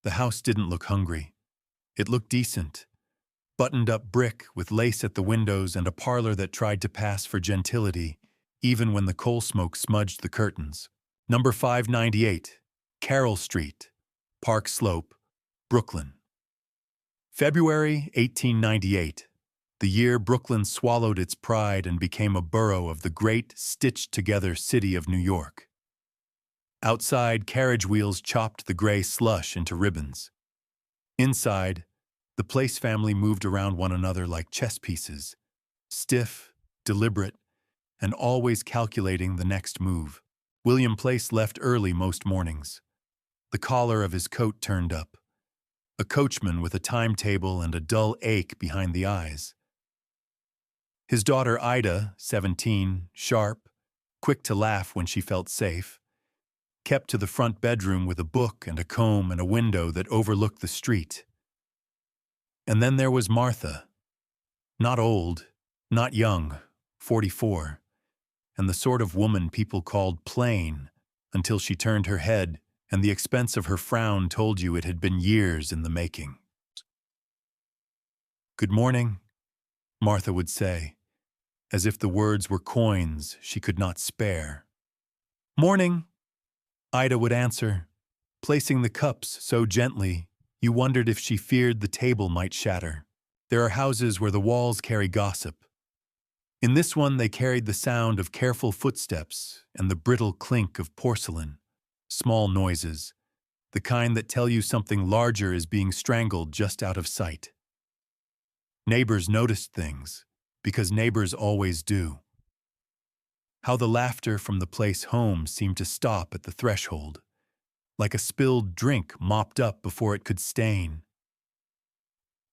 The house didn't look hungry. It looked decent. Buttoned-up brick with lace at the windows and a parlor that tried to pass for gentility, even when the coal smoke smudged the curtains. Number 598, Carroll Street, Park Slope, Brooklyn. February 1898, the year Brooklyn swallowed its pride and became a borough of the great, stitched-together city of New York. Outside, carriage wheels chopped the gray slush into ribbons. Inside, the Place family moved around one another like chess pieces, stiff, deliberate, and always calculating the next move. William Place left early most mornings, the collar of his coat turned up, a coachman with a timetable and a dull ache behind the eyes. His daughter Ida, 17, sharp, quick to laugh when she felt safe, kept to the front bedroom with a book and a comb and a window that overlooked the street. And then there was Martha, not old, not young, 44, and the sort of woman people called plain until she turned her head and the expense of her frown told you it had been years in the making. "Good morning," Martha would say, as if the words were coins she could not spare. "Morning," Ida would answer, placing the cups so gently you wondered if she feared the table might shatter. There are houses where the walls carry gossip. In this one they carried the sound of careful footsteps and the brittle clink of porcelain, small noises, the kind that tell you something larger is being strangled just out of sight. Neighbors noticed things, because neighbors always do. How the laughter from the Place home seemed to stop at the threshold, like a spilled drink mopped up before it could stain.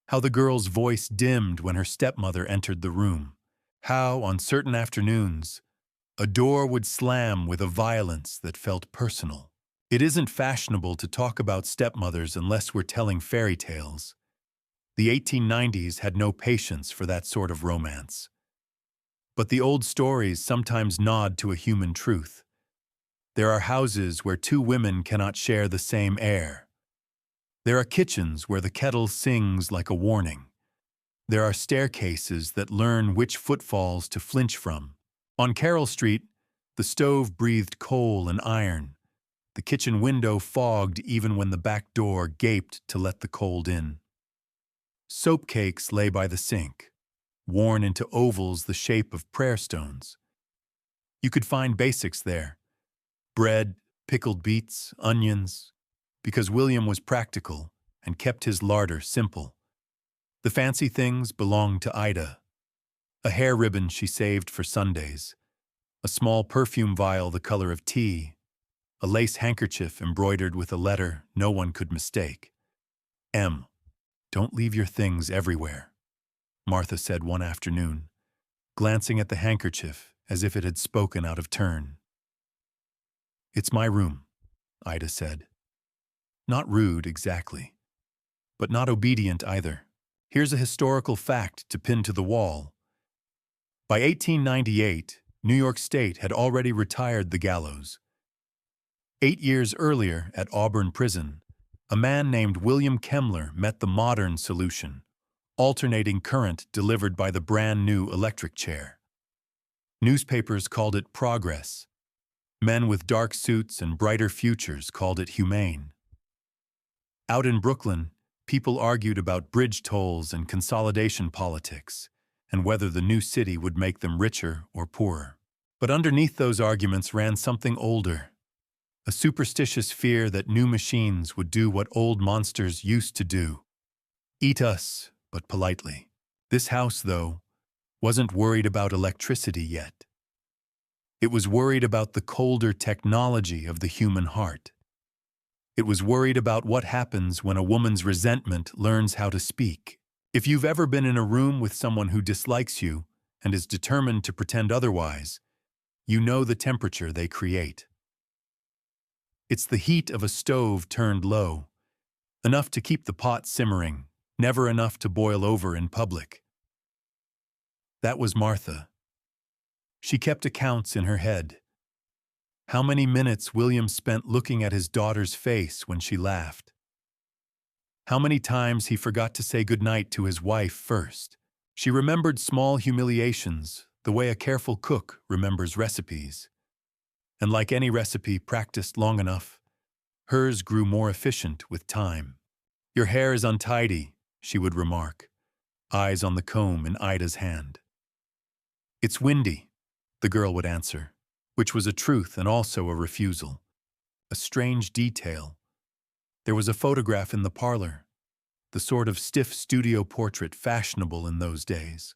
How the girl's voice dimmed when her stepmother entered the room. How, on certain afternoons, a door would slam with a violence that felt personal. It isn't fashionable to talk about stepmothers unless we're telling fairy tales. The 1890s had no patience for that sort of romance. But the old stories sometimes nod to a human truth. There are houses where two women cannot share the same air. There are kitchens where the kettle sings like a warning. There are staircases that learn which footfalls to flinch from. On Carroll Street, the stove breathed coal and iron. The kitchen window fogged even when the back door gaped to let the cold in. Soap cakes lay by the sink, worn into ovals the shape of prayer stones. You could find basics there. Bread, pickled beets, onions, because William was practical and kept his larder simple. The fancy things belonged to Ida. A hair ribbon she saved for Sundays, a small perfume vial the color of tea, a lace handkerchief embroidered with a letter no one could mistake. "M, don't leave your things everywhere," Martha said one afternoon, glancing at the handkerchief as if it had spoken out of turn. "It's my room," Ida said. Not rude, exactly, but not obedient either. Here's a historical fact to pin to the wall. By 1898, New York State had already retired the gallows. 8 years earlier, at Auburn Prison, a man named William Kemmler met the modern solution, alternating current delivered by the brand-new electric chair. Newspapers called it progress. Men with dark suits and brighter futures called it humane. Out in Brooklyn, people argued about bridge tolls and consolidation politics, and whether the new city would make them richer or poorer. But underneath those arguments ran something older, a superstitious fear that new machines would do what old monsters used to do. Eat us, but politely. This house, though, wasn't worried about electricity yet. It was worried about the colder technology of the human heart. It was worried about what happens when a woman's resentment learns how to speak. If you've ever been in a room with someone who dislikes you and is determined to pretend otherwise, you know the temperature they create. It's the heat of a stove turned low, enough to keep the pot simmering, never enough to boil over in public. That was Martha. She kept accounts in her head. How many minutes William spent looking at his daughter's face when she laughed. How many times he forgot to say goodnight to his wife first. She remembered small humiliations, the way a careful cook remembers recipes. And like any recipe practiced long enough, hers grew more efficient with time. "Your hair is untidy," she would remark, eyes on the comb in Ida's hand. "It's windy," the girl would answer, which was a truth and also a refusal. A strange detail. There was a photograph in the parlor, the sort of stiff studio portrait fashionable in those days.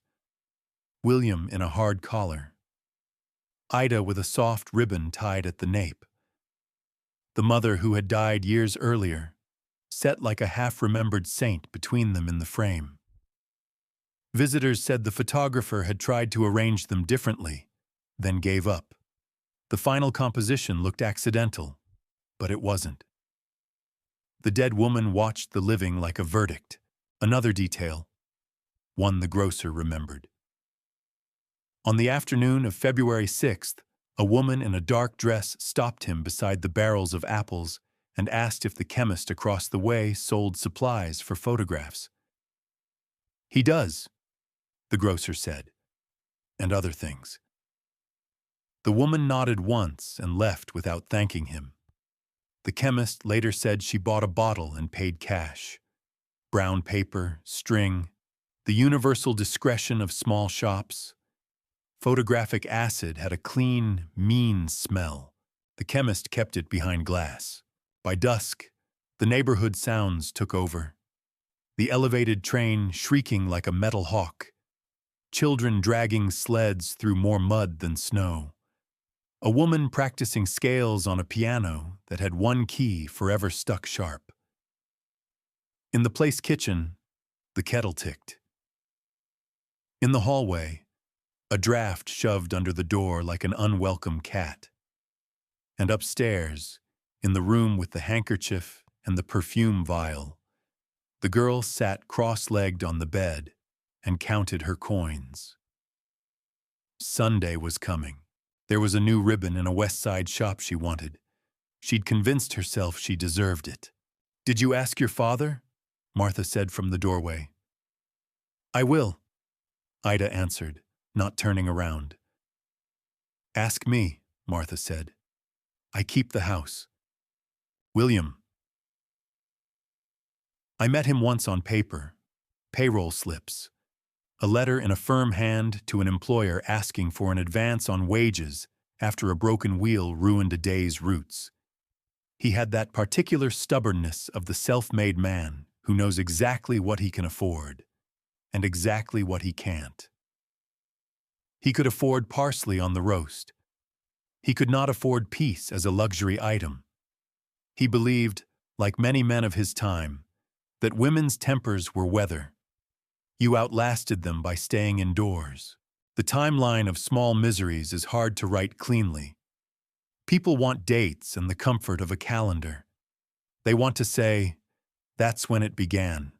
William in a hard collar. Ida with a soft ribbon tied at the nape. The mother who had died years earlier, set like a half-remembered saint between them in the frame. Visitors said the photographer had tried to arrange them differently, then gave up. The final composition looked accidental, but it wasn't. The dead woman watched the living like a verdict. Another detail, one the grocer remembered. On the afternoon of February 6th, a woman in a dark dress stopped him beside the barrels of apples and asked if the chemist across the way sold supplies for photographs. "He does," the grocer said, "and other things." The woman nodded once and left without thanking him. The chemist later said she bought a bottle and paid cash. Brown paper, string, the universal discretion of small shops. Photographic acid had a clean, mean smell. The chemist kept it behind glass. By dusk, the neighborhood sounds took over. The elevated train shrieking like a metal hawk. Children dragging sleds through more mud than snow. A woman practicing scales on a piano that had one key forever stuck sharp. In the place kitchen, the kettle ticked. In the hallway, a draft shoved under the door like an unwelcome cat. And upstairs, in the room with the handkerchief and the perfume vial, the girl sat cross-legged on the bed and counted her coins. Sunday was coming. There was a new ribbon in a West Side shop she wanted. She'd convinced herself she deserved it. "Did you ask your father?" Martha said from the doorway. "I will," Ida answered, not turning around. "Ask me," Martha said. "I keep the house." "William." I met him once on paper, payroll slips, a letter in a firm hand to an employer asking for an advance on wages after a broken wheel ruined a day's roots. He had that particular stubbornness of the self-made man who knows exactly what he can afford and exactly what he can't. He could afford parsley on the roast. He could not afford peace as a luxury item. He believed, like many men of his time, that women's tempers were weather. You outlasted them by staying indoors. The timeline of small miseries is hard to write cleanly. People want dates and the comfort of a calendar. They want to say, "That's when it began."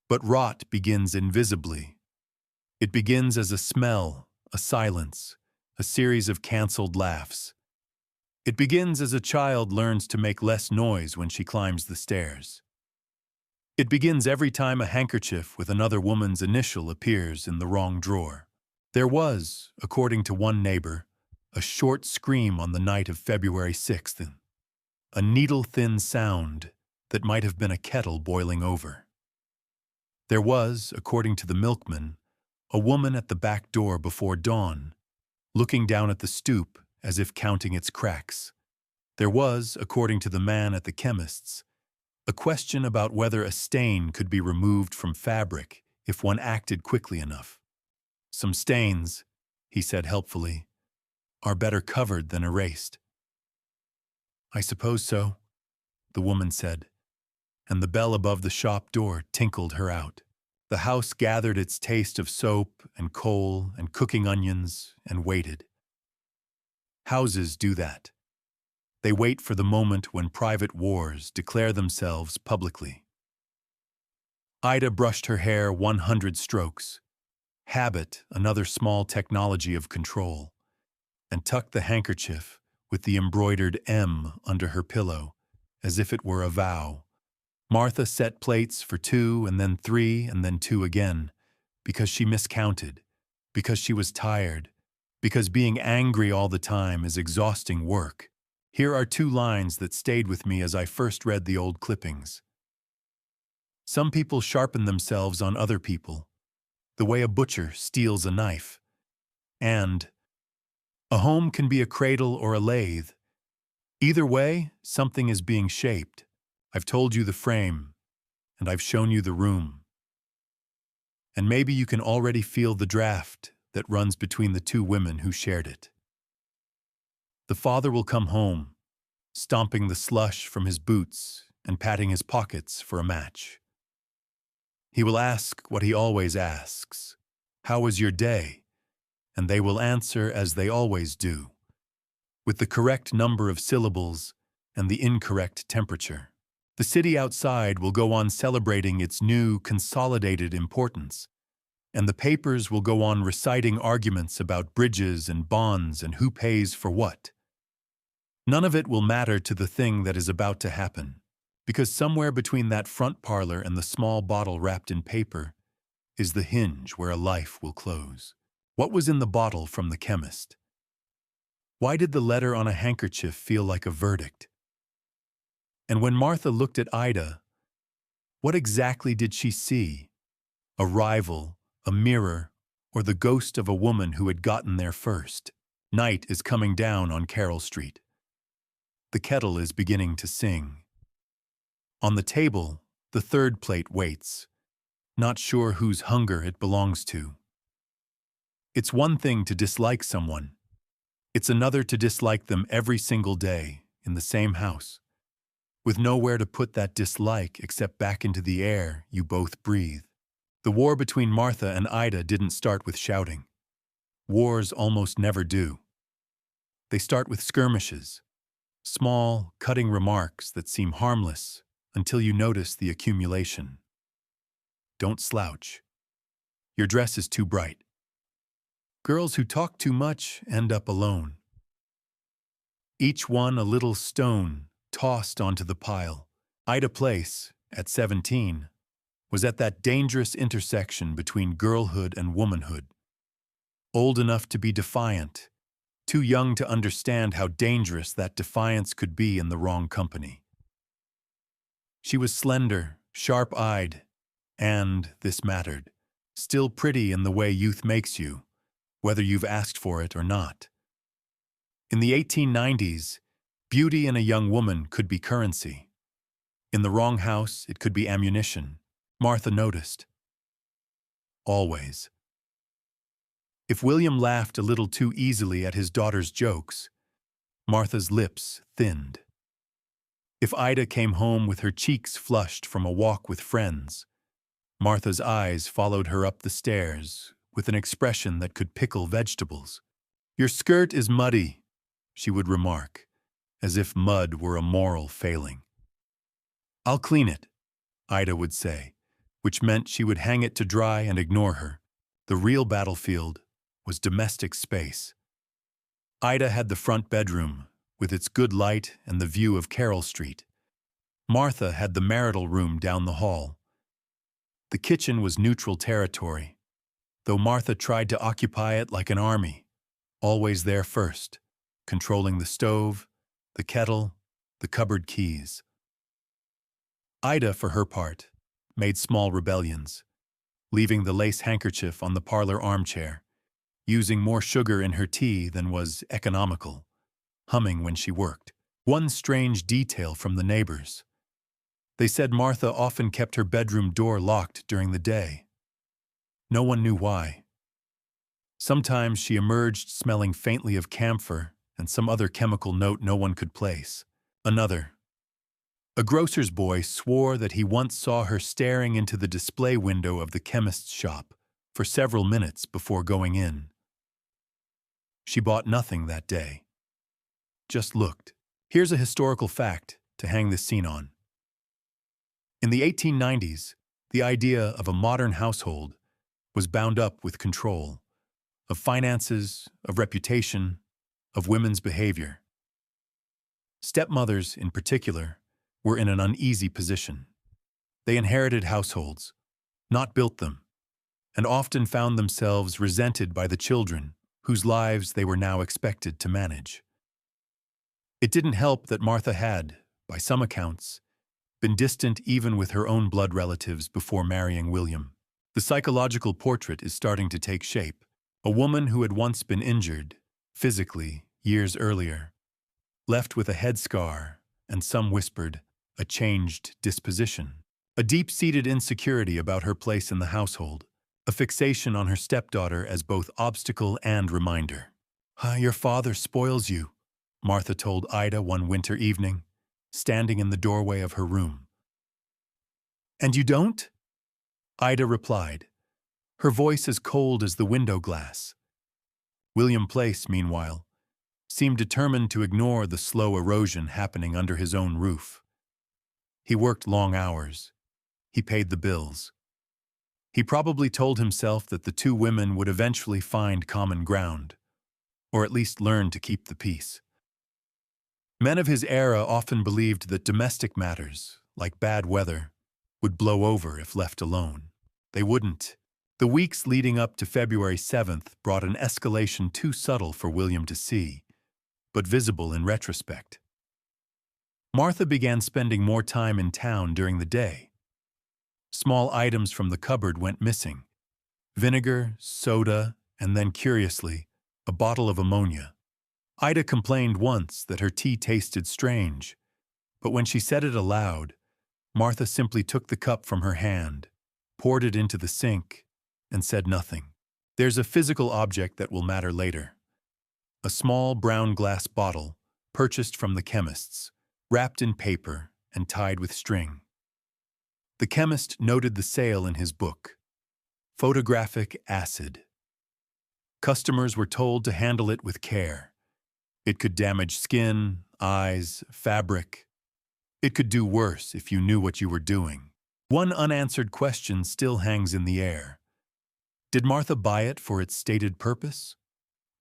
But rot begins invisibly. It begins as a smell, a silence, a series of canceled laughs. It begins as a child learns to make less noise when she climbs the stairs. It begins every time a handkerchief with another woman's initial appears in the wrong drawer. There was, according to one neighbor, a short scream on the night of February 6th, a needle-thin sound that might have been a kettle boiling over. There was, according to the milkman, a woman at the back door before dawn, looking down at the stoop as if counting its cracks. There was, according to the man at the chemist's, a question about whether a stain could be removed from fabric if one acted quickly enough. "Some stains," he said helpfully, "are better covered than erased." "I suppose so," the woman said, and the bell above the shop door tinkled her out. The house gathered its taste of soap and coal and cooking onions and waited. Houses do that. They wait for the moment when private wars declare themselves publicly. Ida brushed her hair 100 strokes, habit another small technology of control, and tucked the handkerchief with the embroidered M under her pillow, as if it were a vow, Martha set plates for 2 and then 3 and then 2 again, because she miscounted, because she was tired, because being angry all the time is exhausting work. Here are 2 lines that stayed with me as I first read the old clippings. Some people sharpen themselves on other people, the way a butcher steals a knife. And a home can be a cradle or a lathe. Either way, something is being shaped. I've told you the frame, and I've shown you the room. And maybe you can already feel the draft that runs between the 2 women who shared it. The father will come home, stomping the slush from his boots and patting his pockets for a match. He will ask what he always asks, "How was your day?" And they will answer as they always do, with the correct number of syllables and the incorrect temperature. The city outside will go on celebrating its new consolidated importance, and the papers will go on reciting arguments about bridges and bonds and who pays for what. None of it will matter to the thing that is about to happen, because somewhere between that front parlor and the small bottle wrapped in paper is the hinge where a life will close. What was in the bottle from the chemist? Why did the letter on a handkerchief feel like a verdict? And when Martha looked at Ida, what exactly did she see? A rival, a mirror, or the ghost of a woman who had gotten there first? Night is coming down on Carroll Street. The kettle is beginning to sing. On the table, the 3rd plate waits, not sure whose hunger it belongs to. It's one thing to dislike someone. It's another to dislike them every single day in the same house, with nowhere to put that dislike except back into the air you both breathe. The war between Martha and Ida didn't start with shouting. Wars almost never do. They start with skirmishes, small, cutting remarks that seem harmless until you notice the accumulation. Don't slouch. Your dress is too bright. Girls who talk too much end up alone. Each one a little stone tossed onto the pile. Ida Place, at 17, was at that dangerous intersection between girlhood and womanhood. Old enough to be defiant, too young to understand how dangerous that defiance could be in the wrong company. She was slender, sharp-eyed, and, this mattered, still pretty in the way youth makes you, whether you've asked for it or not. In the 1890s, beauty in a young woman could be currency. In the wrong house, it could be ammunition. Martha noticed. Always. If William laughed a little too easily at his daughter's jokes, Martha's lips thinned. If Ida came home with her cheeks flushed from a walk with friends, Martha's eyes followed her up the stairs with an expression that could pickle vegetables. "Your skirt is muddy," she would remark, as if mud were a moral failing. "I'll clean it," Ida would say, which meant she would hang it to dry and ignore her. The real battlefield was domestic space. Ida had the front bedroom, with its good light and the view of Carroll Street. Martha had the marital room down the hall. The kitchen was neutral territory, though Martha tried to occupy it like an army, always there first, controlling the stove, the kettle, the cupboard keys. Ida, for her part, made small rebellions, leaving the lace handkerchief on the parlor armchair, using more sugar in her tea than was economical, humming when she worked. One strange detail from the neighbors. They said Martha often kept her bedroom door locked during the day. No one knew why. Sometimes she emerged smelling faintly of camphor and some other chemical note no one could place. A grocer's boy swore that he once saw her staring into the display window of the chemist's shop for several minutes before going in. She bought nothing that day. Just looked. Here's a historical fact to hang this scene on. In the 1890s, the idea of a modern household was bound up with control, of finances, of reputation, of women's behavior. Stepmothers, in particular, were in an uneasy position. They inherited households, not built them, and often found themselves resented by the children whose lives they were now expected to manage. It didn't help that Martha had, by some accounts, been distant even with her own blood relatives before marrying William. The psychological portrait is starting to take shape. A woman who had once been injured, physically, years earlier, left with a head scar, and some whispered, a changed disposition. A deep-seated insecurity about her place in the household, a fixation on her stepdaughter as both obstacle and reminder. Your father spoils you," Martha told Ida one winter evening, standing in the doorway of her room. "And you don't?" Ida replied, her voice as cold as the window glass. William Place, meanwhile, seemed determined to ignore the slow erosion happening under his own roof. He worked long hours. He paid the bills. He probably told himself that the two women would eventually find common ground, or at least learn to keep the peace. Men of his era often believed that domestic matters, like bad weather, would blow over if left alone. They wouldn't. The weeks leading up to February 7th brought an escalation too subtle for William to see, but visible in retrospect. Martha began spending more time in town during the day. Small items from the cupboard went missing. Vinegar, soda, and then, curiously, a bottle of ammonia. Ida complained once that her tea tasted strange, but when she said it aloud, Martha simply took the cup from her hand, poured it into the sink, and said nothing. There's a physical object that will matter later. A small brown glass bottle, purchased from the chemist's, wrapped in paper and tied with string. The chemist noted the sale in his book. Photographic acid. Customers were told to handle it with care. It could damage skin, eyes, fabric. It could do worse if you knew what you were doing. One unanswered question still hangs in the air. Did Martha buy it for its stated purpose?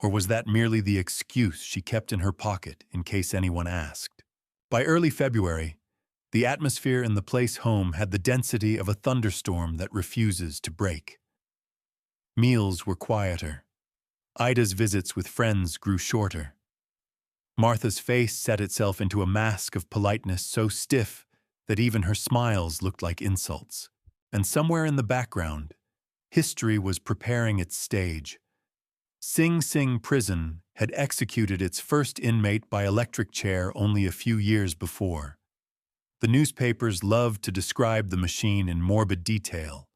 Or was that merely the excuse she kept in her pocket in case anyone asked? By early February, the atmosphere in the Place home had the density of a thunderstorm that refuses to break. Meals were quieter. Ida's visits with friends grew shorter. Martha's face set itself into a mask of politeness so stiff that even her smiles looked like insults. And somewhere in the background, history was preparing its stage. Sing Sing Prison had executed its first inmate by electric chair only a few years before. The newspapers loved to describe the machine in morbid detail.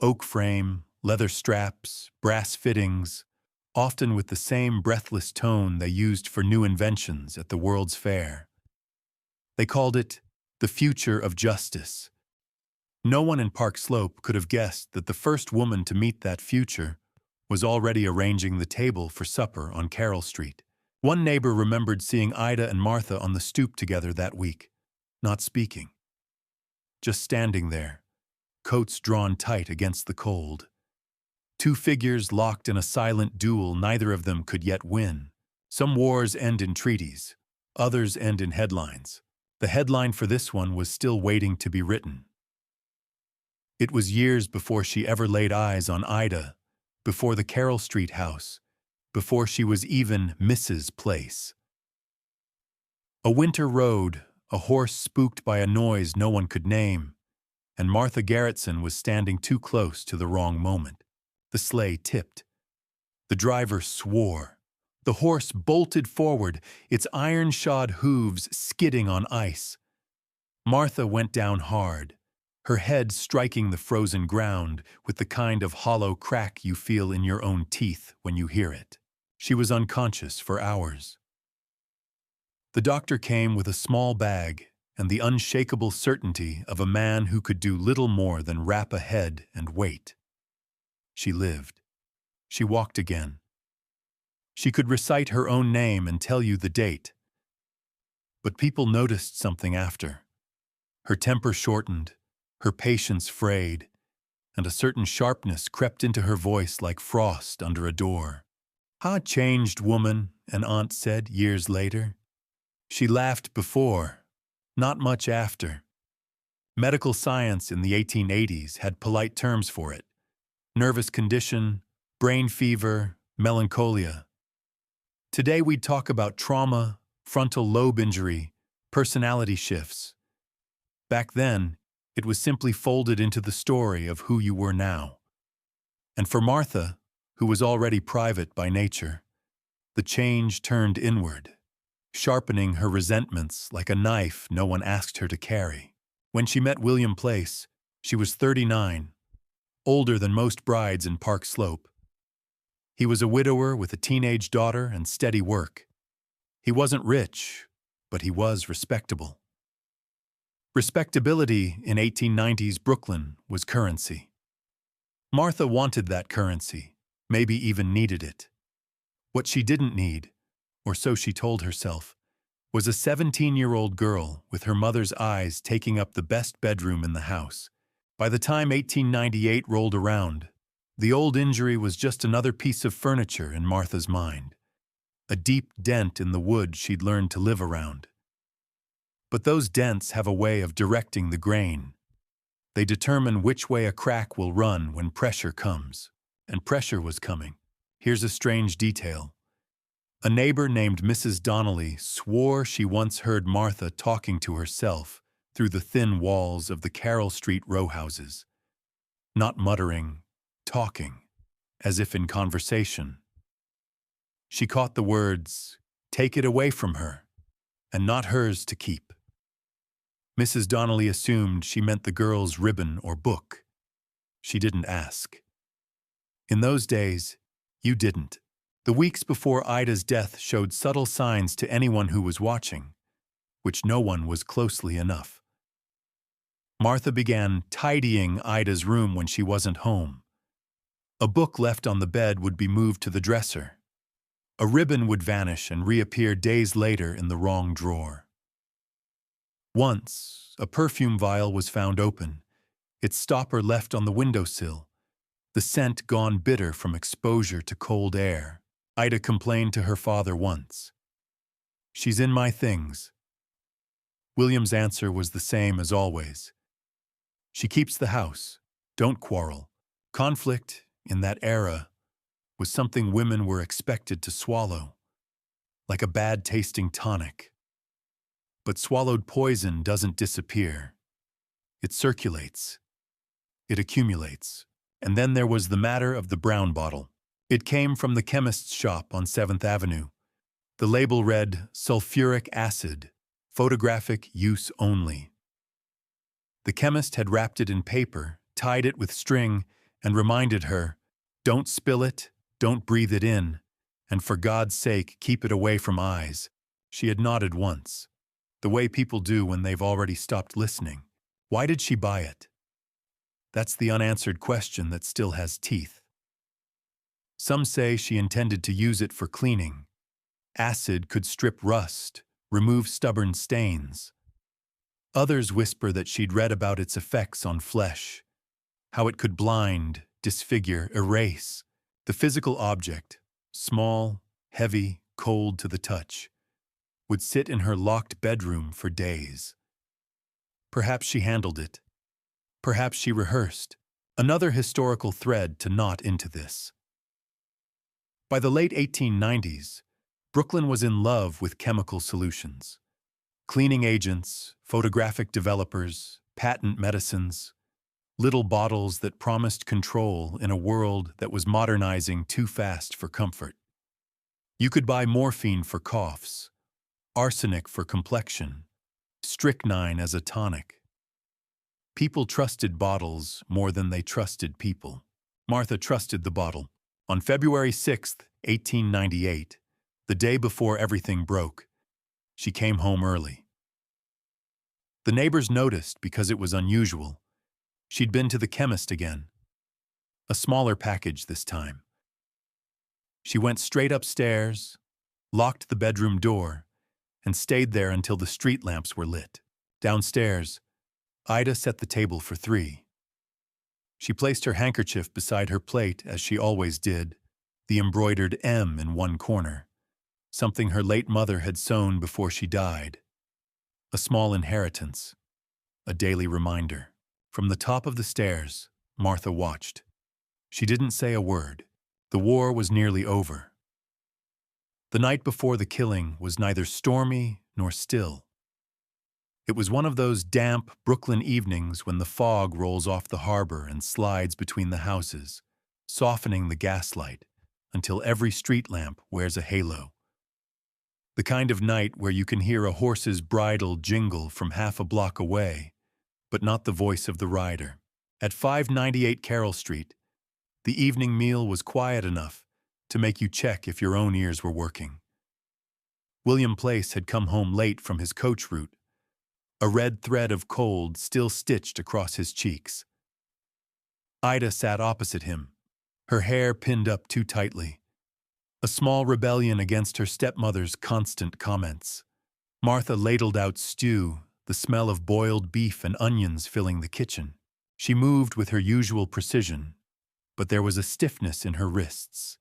Oak frame, leather straps, brass fittings, often with the same breathless tone they used for new inventions at the World's Fair. They called it the future of justice. No one in Park Slope could have guessed that the first woman to meet that future was already arranging the table for supper on Carroll Street. One neighbor remembered seeing Ida and Martha on the stoop together that week, not speaking, just standing there, coats drawn tight against the cold. Two figures locked in a silent duel neither of them could yet win. Some wars end in treaties, others end in headlines. The headline for this one was still waiting to be written. It was years before she ever laid eyes on Ida, before the Carroll Street house, before she was even Mrs. Place. A winter road, a horse spooked by a noise no one could name, and Martha Garretson was standing too close to the wrong moment. The sleigh tipped. The driver swore. The horse bolted forward, its iron-shod hooves skidding on ice. Martha went down hard, her head striking the frozen ground with the kind of hollow crack you feel in your own teeth when you hear it. She was unconscious for hours. The doctor came with a small bag and the unshakable certainty of a man who could do little more than wrap a head and wait. She lived. She walked again. She could recite her own name and tell you the date. But people noticed something after. Her temper shortened, her patience frayed, and a certain sharpness crept into her voice like frost under a door. Changed woman," an aunt said years later. She laughed before, not much after. Medical science in the 1880s had polite terms for it: nervous condition, brain fever, melancholia. Today we'd talk about trauma, frontal lobe injury, personality shifts. Back then, it was simply folded into the story of who you were now. And for Martha, who was already private by nature, the change turned inward, sharpening her resentments like a knife no one asked her to carry. When she met William Place, she was 39, older than most brides in Park Slope. He was a widower with a teenage daughter and steady work. He wasn't rich, but he was respectable. Respectability in 1890s Brooklyn was currency. Martha wanted that currency, maybe even needed it. What she didn't need, or so she told herself, was a 17-year-old girl with her mother's eyes taking up the best bedroom in the house. By the time 1898 rolled around, the old injury was just another piece of furniture in Martha's mind, a deep dent in the wood she'd learned to live around. But those dents have a way of directing the grain. They determine which way a crack will run when pressure comes. And pressure was coming. Here's a strange detail. A neighbor named Mrs. Donnelly swore she once heard Martha talking to herself through the thin walls of the Carroll Street row houses. Not muttering, talking, as if in conversation. She caught the words, "Take it away from her," and not hers to keep. Mrs. Donnelly assumed she meant the girl's ribbon or book. She didn't ask. In those days, you didn't. The weeks before Ida's death showed subtle signs to anyone who was watching, which no one was closely enough. Martha began tidying Ida's room when she wasn't home. A book left on the bed would be moved to the dresser. A ribbon would vanish and reappear days later in the wrong drawer. Once, a perfume vial was found open, its stopper left on the windowsill, the scent gone bitter from exposure to cold air. Ida complained to her father once. "She's in my things." William's answer was the same as always. "She keeps the house. Don't quarrel." Conflict, in that era, was something women were expected to swallow, like a bad-tasting tonic. But swallowed poison doesn't disappear. It circulates. It accumulates. And then there was the matter of the brown bottle. It came from the chemist's shop on 7th Avenue. The label read, "Sulfuric acid, photographic use only." The chemist had wrapped it in paper, tied it with string, and reminded her, "Don't spill it, don't breathe it in, and for God's sake, keep it away from eyes." She had nodded once, the way people do when they've already stopped listening. Why did she buy it? That's the unanswered question that still has teeth. Some say she intended to use it for cleaning. Acid could strip rust, remove stubborn stains. Others whisper that she'd read about its effects on flesh, how it could blind, disfigure, erase. The physical object, small, heavy, cold to the touch, would sit in her locked bedroom for days. Perhaps she handled it. Perhaps she rehearsed. Another historical thread to knot into this. By the late 1890s, Brooklyn was in love with chemical solutions. Cleaning agents, photographic developers, patent medicines, little bottles that promised control in a world that was modernizing too fast for comfort. You could buy morphine for coughs, arsenic for complexion, strychnine as a tonic. People trusted bottles more than they trusted people. Martha trusted the bottle. On February 6th, 1898, the day before everything broke, she came home early. The neighbors noticed because it was unusual. She'd been to the chemist again. A smaller package this time. She went straight upstairs, locked the bedroom door, and stayed there until the street lamps were lit. Downstairs, Ida set the table for 3. She placed her handkerchief beside her plate, as she always did, the embroidered M in one corner, something her late mother had sewn before she died. A small inheritance, a daily reminder. From the top of the stairs, Martha watched. She didn't say a word. The war was nearly over. The night before the killing was neither stormy nor still. It was one of those damp Brooklyn evenings when the fog rolls off the harbor and slides between the houses, softening the gaslight until every street lamp wears a halo. The kind of night where you can hear a horse's bridle jingle from half a block away, but not the voice of the rider. At 598 Carroll Street, the evening meal was quiet enough to make you check if your own ears were working. William Place had come home late from his coach route, a red thread of cold still stitched across his cheeks. Ida sat opposite him, her hair pinned up too tightly, a small rebellion against her stepmother's constant comments. Martha ladled out stew, the smell of boiled beef and onions filling the kitchen. She moved with her usual precision, but there was a stiffness in her wrists,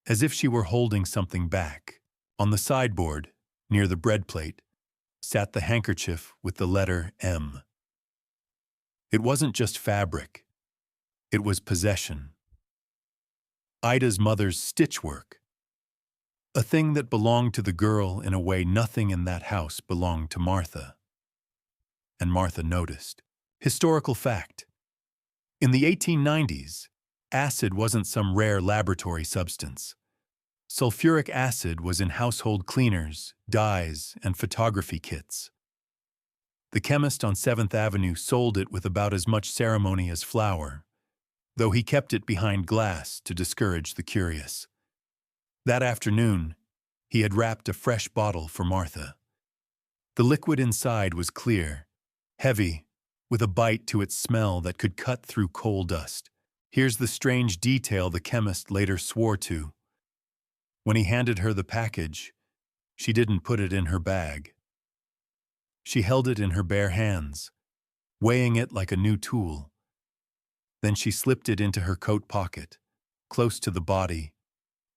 as if she were holding something back. On the sideboard, near the bread plate, sat the handkerchief with the letter M. It wasn't just fabric. It was possession. Ida's mother's stitchwork, a thing that belonged to the girl in a way nothing in that house belonged to Martha. And Martha noticed. Historical fact. In the 1890s, acid wasn't some rare laboratory substance. Sulfuric acid was in household cleaners, dyes, and photography kits. The chemist on 7th Avenue sold it with about as much ceremony as flour, though he kept it behind glass to discourage the curious. That afternoon, he had wrapped a fresh bottle for Martha. The liquid inside was clear, heavy, with a bite to its smell that could cut through coal dust. Here's the strange detail the chemist later swore to. When he handed her the package, she didn't put it in her bag. She held it in her bare hands, weighing it like a new tool. Then she slipped it into her coat pocket, close to the body,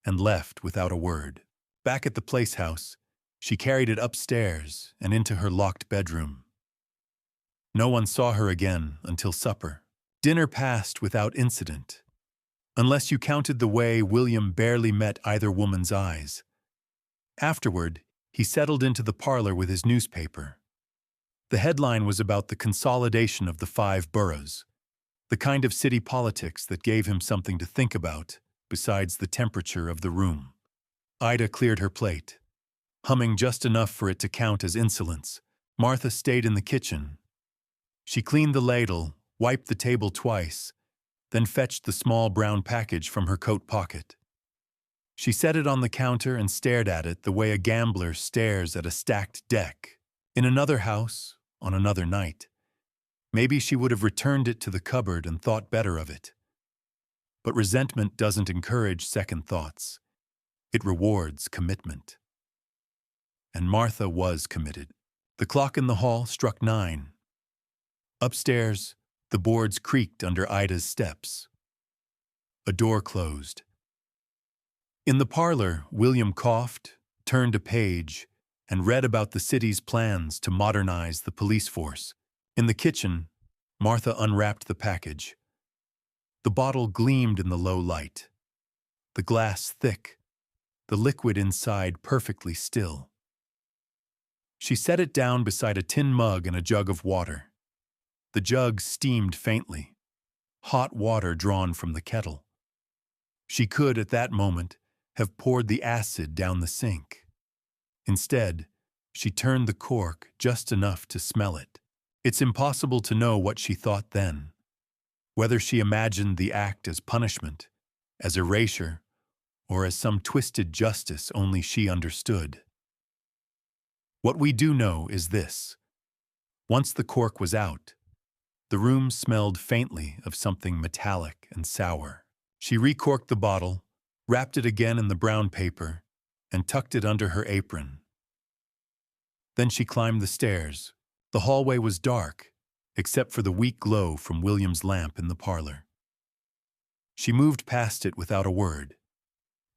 and left without a word. Back at the Place house, she carried it upstairs and into her locked bedroom. No one saw her again until supper. Dinner passed without incident, unless you counted the way William barely met either woman's eyes. Afterward, he settled into the parlor with his newspaper. The headline was about the consolidation of the 5 boroughs, the kind of city politics that gave him something to think about besides the temperature of the room. Ida cleared her plate, humming just enough for it to count as insolence. Martha stayed in the kitchen. She cleaned the ladle, wiped the table twice, then fetched the small brown package from her coat pocket. She set it on the counter and stared at it the way a gambler stares at a stacked deck. In another house, on another night, maybe she would have returned it to the cupboard and thought better of it. But resentment doesn't encourage second thoughts. It rewards commitment. And Martha was committed. The clock in the hall struck 9. Upstairs, the boards creaked under Ida's steps. A door closed. In the parlor, William coughed, turned a page, and read about the city's plans to modernize the police force. In the kitchen, Martha unwrapped the package. The bottle gleamed in the low light. The glass thick, the liquid inside perfectly still. She set it down beside a tin mug and a jug of water. The jug steamed faintly, hot water drawn from the kettle. She could, at that moment, have poured the acid down the sink. Instead, she turned the cork just enough to smell it. It's impossible to know what she thought then, whether she imagined the act as punishment, as erasure, or as some twisted justice only she understood. What we do know is this. Once the cork was out, the room smelled faintly of something metallic and sour. She recorked the bottle, wrapped it again in the brown paper, and tucked it under her apron. Then she climbed the stairs. The hallway was dark, except for the weak glow from William's lamp in the parlor. She moved past it without a word,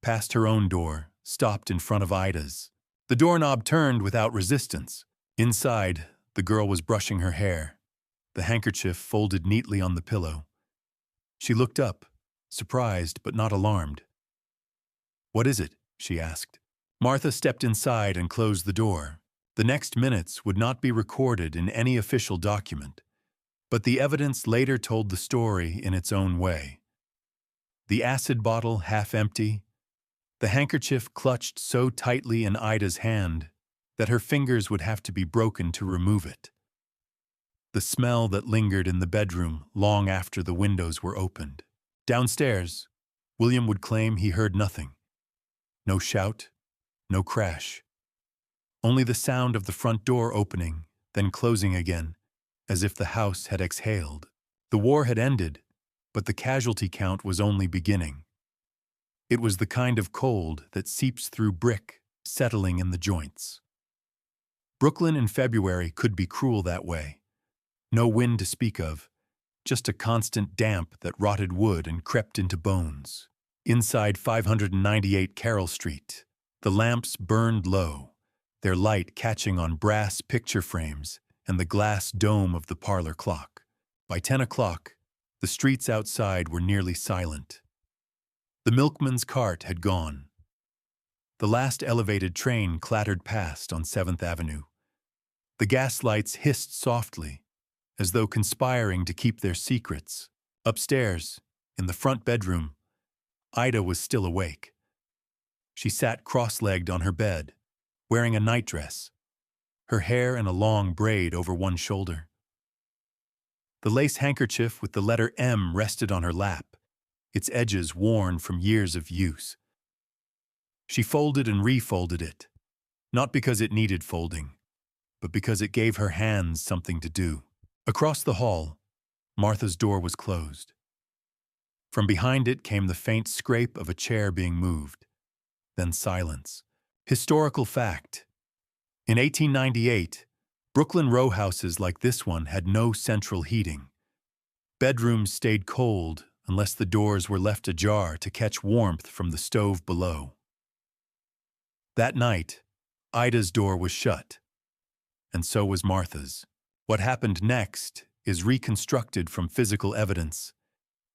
past her own door, stopped in front of Ida's. The doorknob turned without resistance. Inside, the girl was brushing her hair. the handkerchief folded neatly on the pillow. She looked up, surprised but not alarmed. "What is it?" she asked. Martha stepped inside and closed the door. The next minutes would not be recorded in any official document, but the evidence later told the story in its own way. The acid bottle half empty, the handkerchief clutched so tightly in Ida's hand that her fingers would have to be broken to remove it. The smell that lingered in the bedroom long after the windows were opened. Downstairs, William would claim he heard nothing. No shout, no crash. Only the sound of the front door opening, then closing again, as if the house had exhaled. The war had ended, but the casualty count was only beginning. It was the kind of cold that seeps through brick, settling in the joints. Brooklyn in February could be cruel that way. No wind to speak of, just a constant damp that rotted wood and crept into bones. Inside 598 Carroll Street, the lamps burned low, their light catching on brass picture frames and the glass dome of the parlor clock. By 10 o'clock, the streets outside were nearly silent. The milkman's cart had gone. The last elevated train clattered past on 7th Avenue. The gas lights hissed softly, as though conspiring to keep their secrets. Upstairs, in the front bedroom, Ida was still awake. She sat cross-legged on her bed, wearing a nightdress, her hair in a long braid over one shoulder. The lace handkerchief with the letter M rested on her lap, its edges worn from years of use. She folded and refolded it, not because it needed folding, but because it gave her hands something to do. Across the hall, Martha's door was closed. From behind it came the faint scrape of a chair being moved, then silence. Historical fact. In 1898, Brooklyn row houses like this one had no central heating. Bedrooms stayed cold unless the doors were left ajar to catch warmth from the stove below. That night, Ida's door was shut, and so was Martha's. What happened next is reconstructed from physical evidence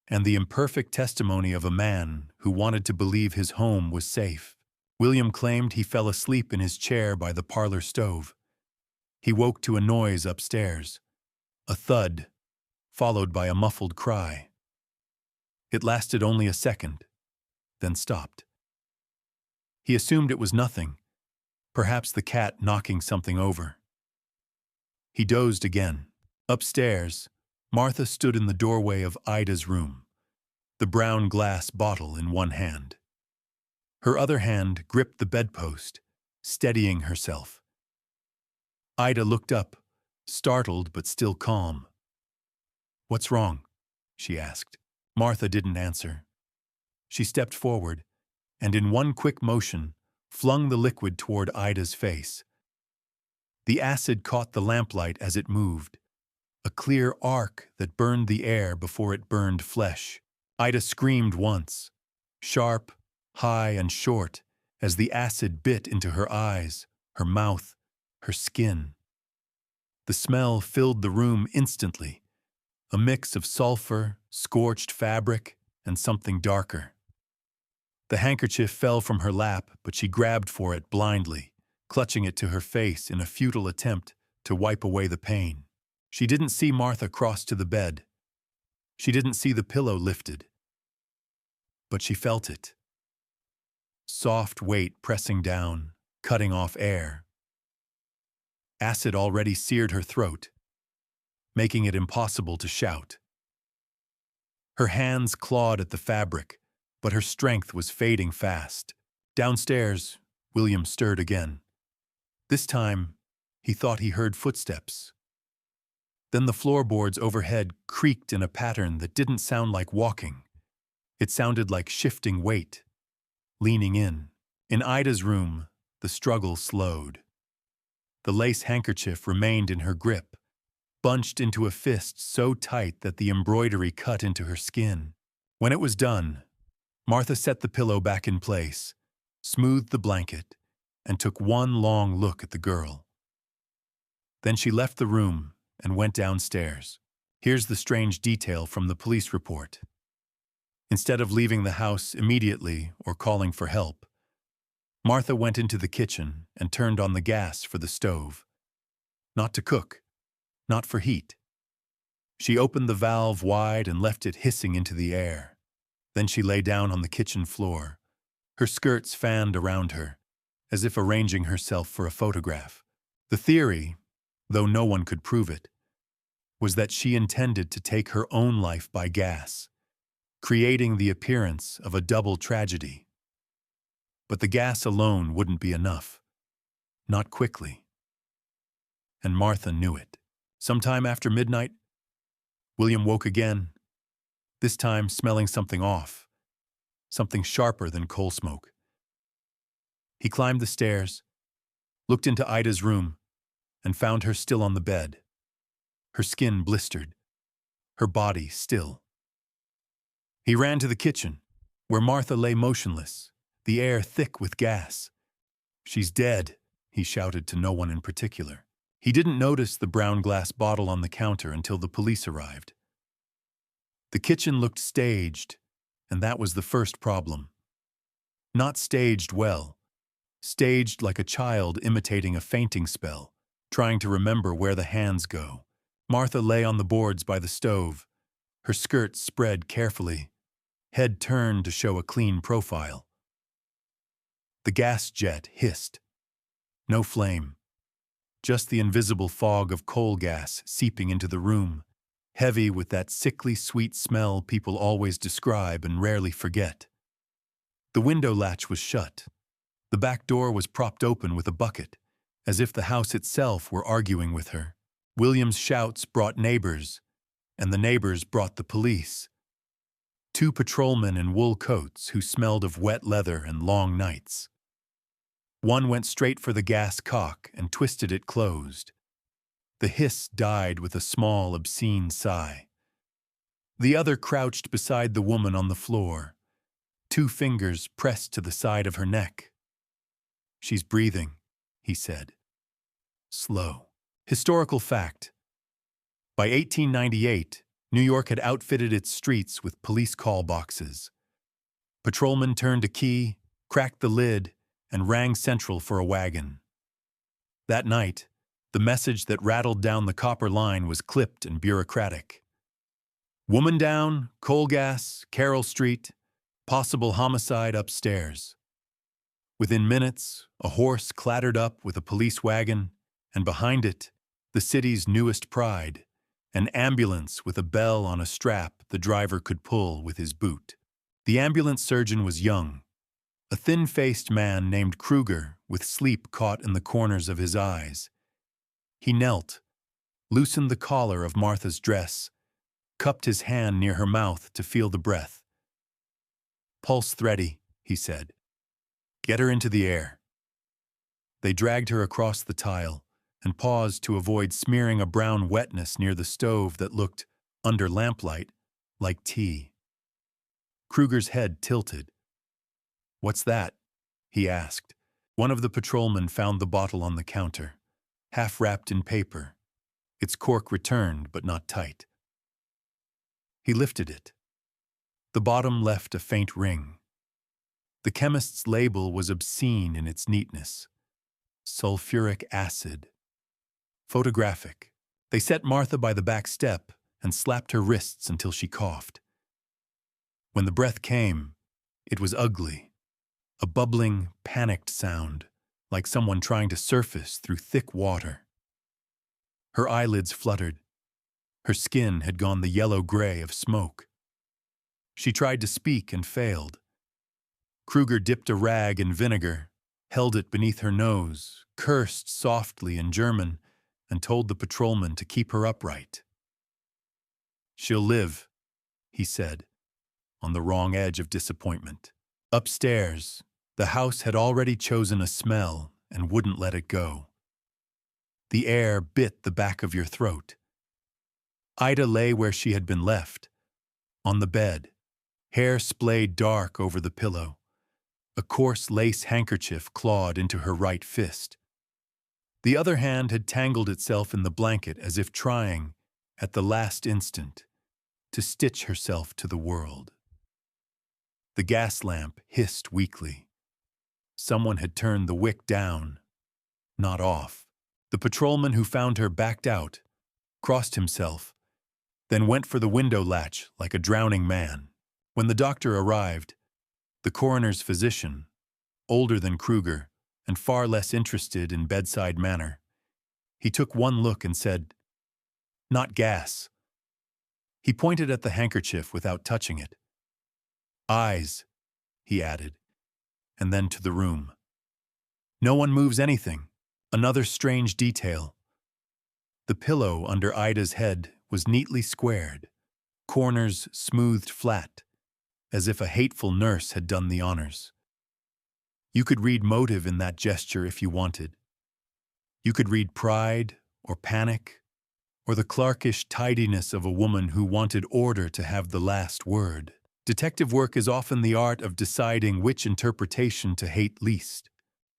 and the imperfect testimony of a man who wanted to believe his home was safe. William claimed he fell asleep in his chair by the parlor stove. He woke to a noise upstairs, a thud, followed by a muffled cry. It lasted only a second, then stopped. He assumed it was nothing, perhaps the cat knocking something over. He dozed again. Upstairs, Martha stood in the doorway of Ida's room, the brown glass bottle in one hand. Her other hand gripped the bedpost, steadying herself. Ida looked up, startled but still calm. "What's wrong?" she asked. Martha didn't answer. She stepped forward, and in one quick motion, flung the liquid toward Ida's face. The acid caught the lamplight as it moved, a clear arc that burned the air before it burned flesh. Ida screamed once, sharp, high, and short, as the acid bit into her eyes, her mouth, her skin. The smell filled the room instantly, a mix of sulfur, scorched fabric, and something darker. The handkerchief fell from her lap, but she grabbed for it blindly, clutching it to her face in a futile attempt to wipe away the pain. She didn't see Martha cross to the bed. She didn't see the pillow lifted. But she felt it. Soft weight pressing down, cutting off air. Acid already seared her throat, making it impossible to shout. Her hands clawed at the fabric, but her strength was fading fast. Downstairs, William stirred again. This time, he thought he heard footsteps. Then the floorboards overhead creaked in a pattern that didn't sound like walking. It sounded like shifting weight, leaning in. In Ida's room, the struggle slowed. The lace handkerchief remained in her grip, bunched into a fist so tight that the embroidery cut into her skin. When it was done, Martha set the pillow back in place, smoothed the blanket, and took one long look at the girl. Then she left the room and went downstairs. Here's the strange detail from the police report. Instead of leaving the house immediately or calling for help, Martha went into the kitchen and turned on the gas for the stove. Not to cook, not for heat. She opened the valve wide and left it hissing into the air. Then she lay down on the kitchen floor, her skirts fanned around her, as if arranging herself for a photograph. The theory, though no one could prove it, was that she intended to take her own life by gas, creating the appearance of a double tragedy. But the gas alone wouldn't be enough. Not quickly. And Martha knew it. Sometime after midnight, William woke again, this time smelling something off, something sharper than coal smoke. He climbed the stairs, looked into Ida's room, and found her still on the bed, her skin blistered, her body still. He ran to the kitchen, where Martha lay motionless, the air thick with gas. "She's dead," he shouted to no one in particular. He didn't notice the brown glass bottle on the counter until the police arrived. The kitchen looked staged, and that was the first problem. Not staged well, staged like a child imitating a fainting spell, trying to remember where the hands go. Martha lay on the boards by the stove, her skirts spread carefully, head turned to show a clean profile. The gas jet hissed. No flame. Just the invisible fog of coal gas seeping into the room, heavy with that sickly sweet smell people always describe and rarely forget. The window latch was shut. The back door was propped open with a bucket, as if the house itself were arguing with her. William's shouts brought neighbors, and the neighbors brought the police. 2 patrolmen in wool coats who smelled of wet leather and long nights. One went straight for the gas cock and twisted it closed. The hiss died with a small, obscene sigh. The other crouched beside the woman on the floor, 2 fingers pressed to the side of her neck. "She's breathing," he said. Slow. Historical fact. By 1898, New York had outfitted its streets with police call boxes. Patrolmen turned a key, cracked the lid, and rang Central for a wagon. That night, the message that rattled down the copper line was clipped and bureaucratic. "Woman down, coal gas, Carroll Street, possible homicide upstairs." Within minutes, a horse clattered up with a police wagon, and behind it, the city's newest pride, an ambulance with a bell on a strap the driver could pull with his boot. The ambulance surgeon was young, a thin-faced man named Kruger with sleep caught in the corners of his eyes. He knelt, loosened the collar of Martha's dress, cupped his hand near her mouth to feel the breath. "Pulse thready," he said. "Get her into the air." They dragged her across the tile and paused to avoid smearing a brown wetness near the stove that looked, under lamplight, like tea. Kruger's head tilted. "What's that?" he asked. One of the patrolmen found the bottle on the counter, half wrapped in paper, its cork returned but not tight. He lifted it. The bottom left a faint ring. The chemist's label was obscene in its neatness. Sulfuric acid. Photographic. They set Martha by the back step and slapped her wrists until she coughed. When the breath came, it was ugly. A bubbling, panicked sound, like someone trying to surface through thick water. Her eyelids fluttered. Her skin had gone the yellow-gray of smoke. She tried to speak and failed. Kruger dipped a rag in vinegar, held it beneath her nose, cursed softly in German, and told the patrolman to keep her upright. "She'll live," he said, on the wrong edge of disappointment. Upstairs, the house had already chosen a smell and wouldn't let it go. The air bit the back of your throat. Ida lay where she had been left, on the bed, hair splayed dark over the pillow. A coarse lace handkerchief clawed into her right fist. The other hand had tangled itself in the blanket as if trying, at the last instant, to stitch herself to the world. The gas lamp hissed weakly. Someone had turned the wick down, not off. The patrolman who found her backed out, crossed himself, then went for the window latch like a drowning man. When the doctor arrived, the coroner's physician, older than Kruger and far less interested in bedside manner, he took one look and said, "Not gas." He pointed at the handkerchief without touching it. "Eyes," he added, and then to the room. No one moves anything. Another strange detail. The pillow under Ida's head was neatly squared, corners smoothed flat, as if a hateful nurse had done the honors. You could read motive in that gesture if you wanted. You could read pride or panic, or the clerkish tidiness of a woman who wanted order to have the last word. Detective work is often the art of deciding which interpretation to hate least.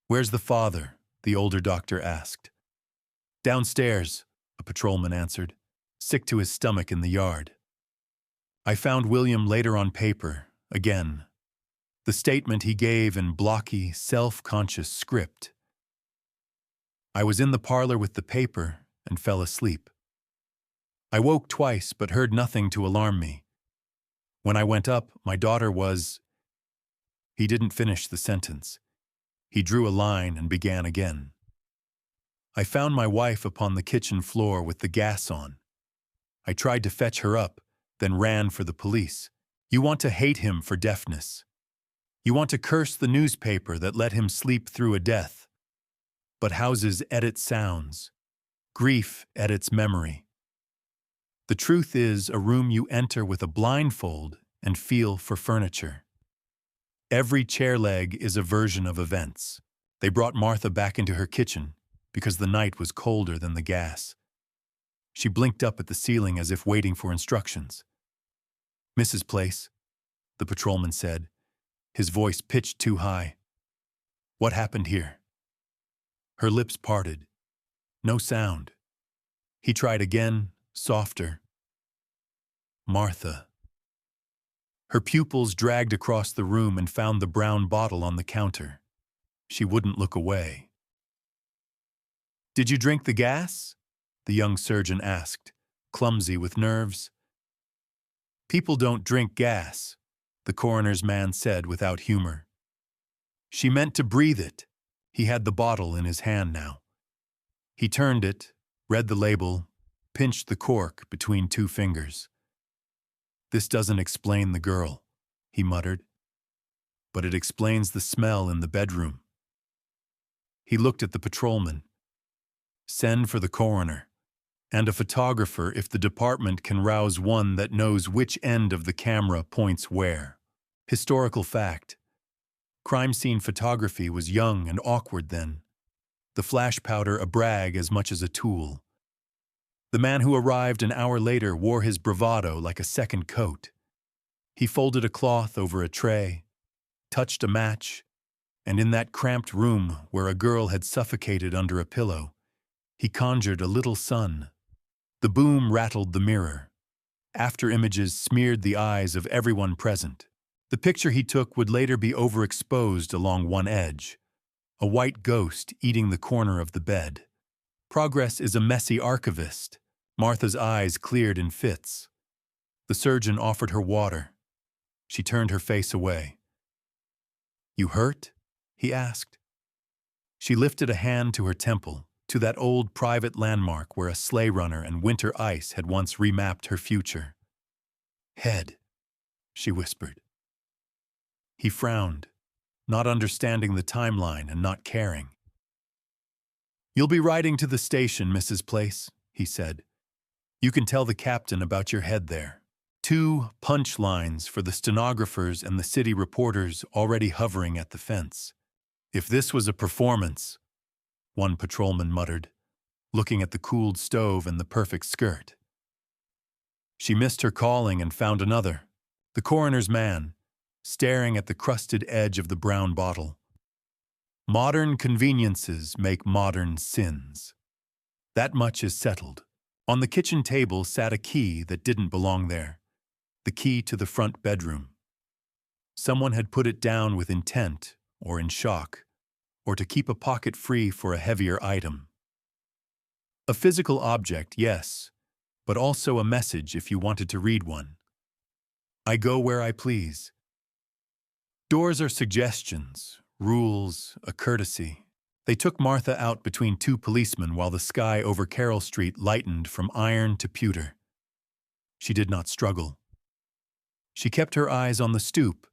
"Where's the father?" the older doctor asked. "Downstairs," a patrolman answered, sick to his stomach in the yard. I found William later on paper, again. The statement he gave in blocky, self-conscious script. I was in the parlor with the paper and fell asleep. I woke twice but heard nothing to alarm me. When I went up, my daughter was... He didn't finish the sentence. He drew a line and began again. I found my wife upon the kitchen floor with the gas on. I tried to fetch her up, then ran for the police. You want to hate him for deafness. You want to curse the newspaper that let him sleep through a death. But houses edit sounds. Grief edits memory. The truth is a room you enter with a blindfold and feel for furniture. Every chair leg is a version of events. They brought Martha back into her kitchen because the night was colder than the gas. She blinked up at the ceiling as if waiting for instructions. "Mrs. Place," the patrolman said, his voice pitched too high. "What happened here?" Her lips parted. No sound. He tried again, softer. "Martha." Her pupils dragged across the room and found the brown bottle on the counter. She wouldn't look away. "Did you drink the gas?" the young surgeon asked, clumsy with nerves. "People don't drink gas," the coroner's man said without humor. "She meant to breathe it." He had the bottle in his hand now. He turned it, read the label, pinched the cork between two fingers. "This doesn't explain the girl," he muttered, "but it explains the smell in the bedroom." He looked at the patrolman. "Send for the coroner, and a photographer if the department can rouse one that knows which end of the camera points where." Historical fact. Crime scene photography was young and awkward then. The flash powder a brag as much as a tool. The man who arrived an hour later wore his bravado like a second coat. He folded a cloth over a tray, touched a match, and in that cramped room where a girl had suffocated under a pillow, he conjured a little sun. The boom rattled the mirror. After images smeared the eyes of everyone present. The picture he took would later be overexposed along one edge, a white ghost eating the corner of the bed. Progress is a messy archivist. Martha's eyes cleared in fits. The surgeon offered her water. She turned her face away. "You hurt?" he asked. She lifted a hand to her temple, to that old private landmark where a sleigh runner and winter ice had once remapped her future. "Head," she whispered. He frowned, not understanding the timeline and not caring. "You'll be riding to the station, Mrs. Place," he said. "You can tell the captain about your head there." 2 punch lines for the stenographers and the city reporters already hovering at the fence. "If this was a performance," one patrolman muttered, looking at the cooled stove and the perfect skirt. She missed her calling and found another, the coroner's man, staring at the crusted edge of the brown bottle. "Modern conveniences make modern sins. That much is settled. On the kitchen table sat a key that didn't belong there, the key to the front bedroom. Someone had put it down with intent, or in shock, or to keep a pocket free for a heavier item. A physical object, yes, but also a message if you wanted to read one. I go where I please. Doors are suggestions, rules, a courtesy. They took Martha out between two policemen while the sky over Carroll Street lightened from iron to pewter. She did not struggle. She kept her eyes on the stoop,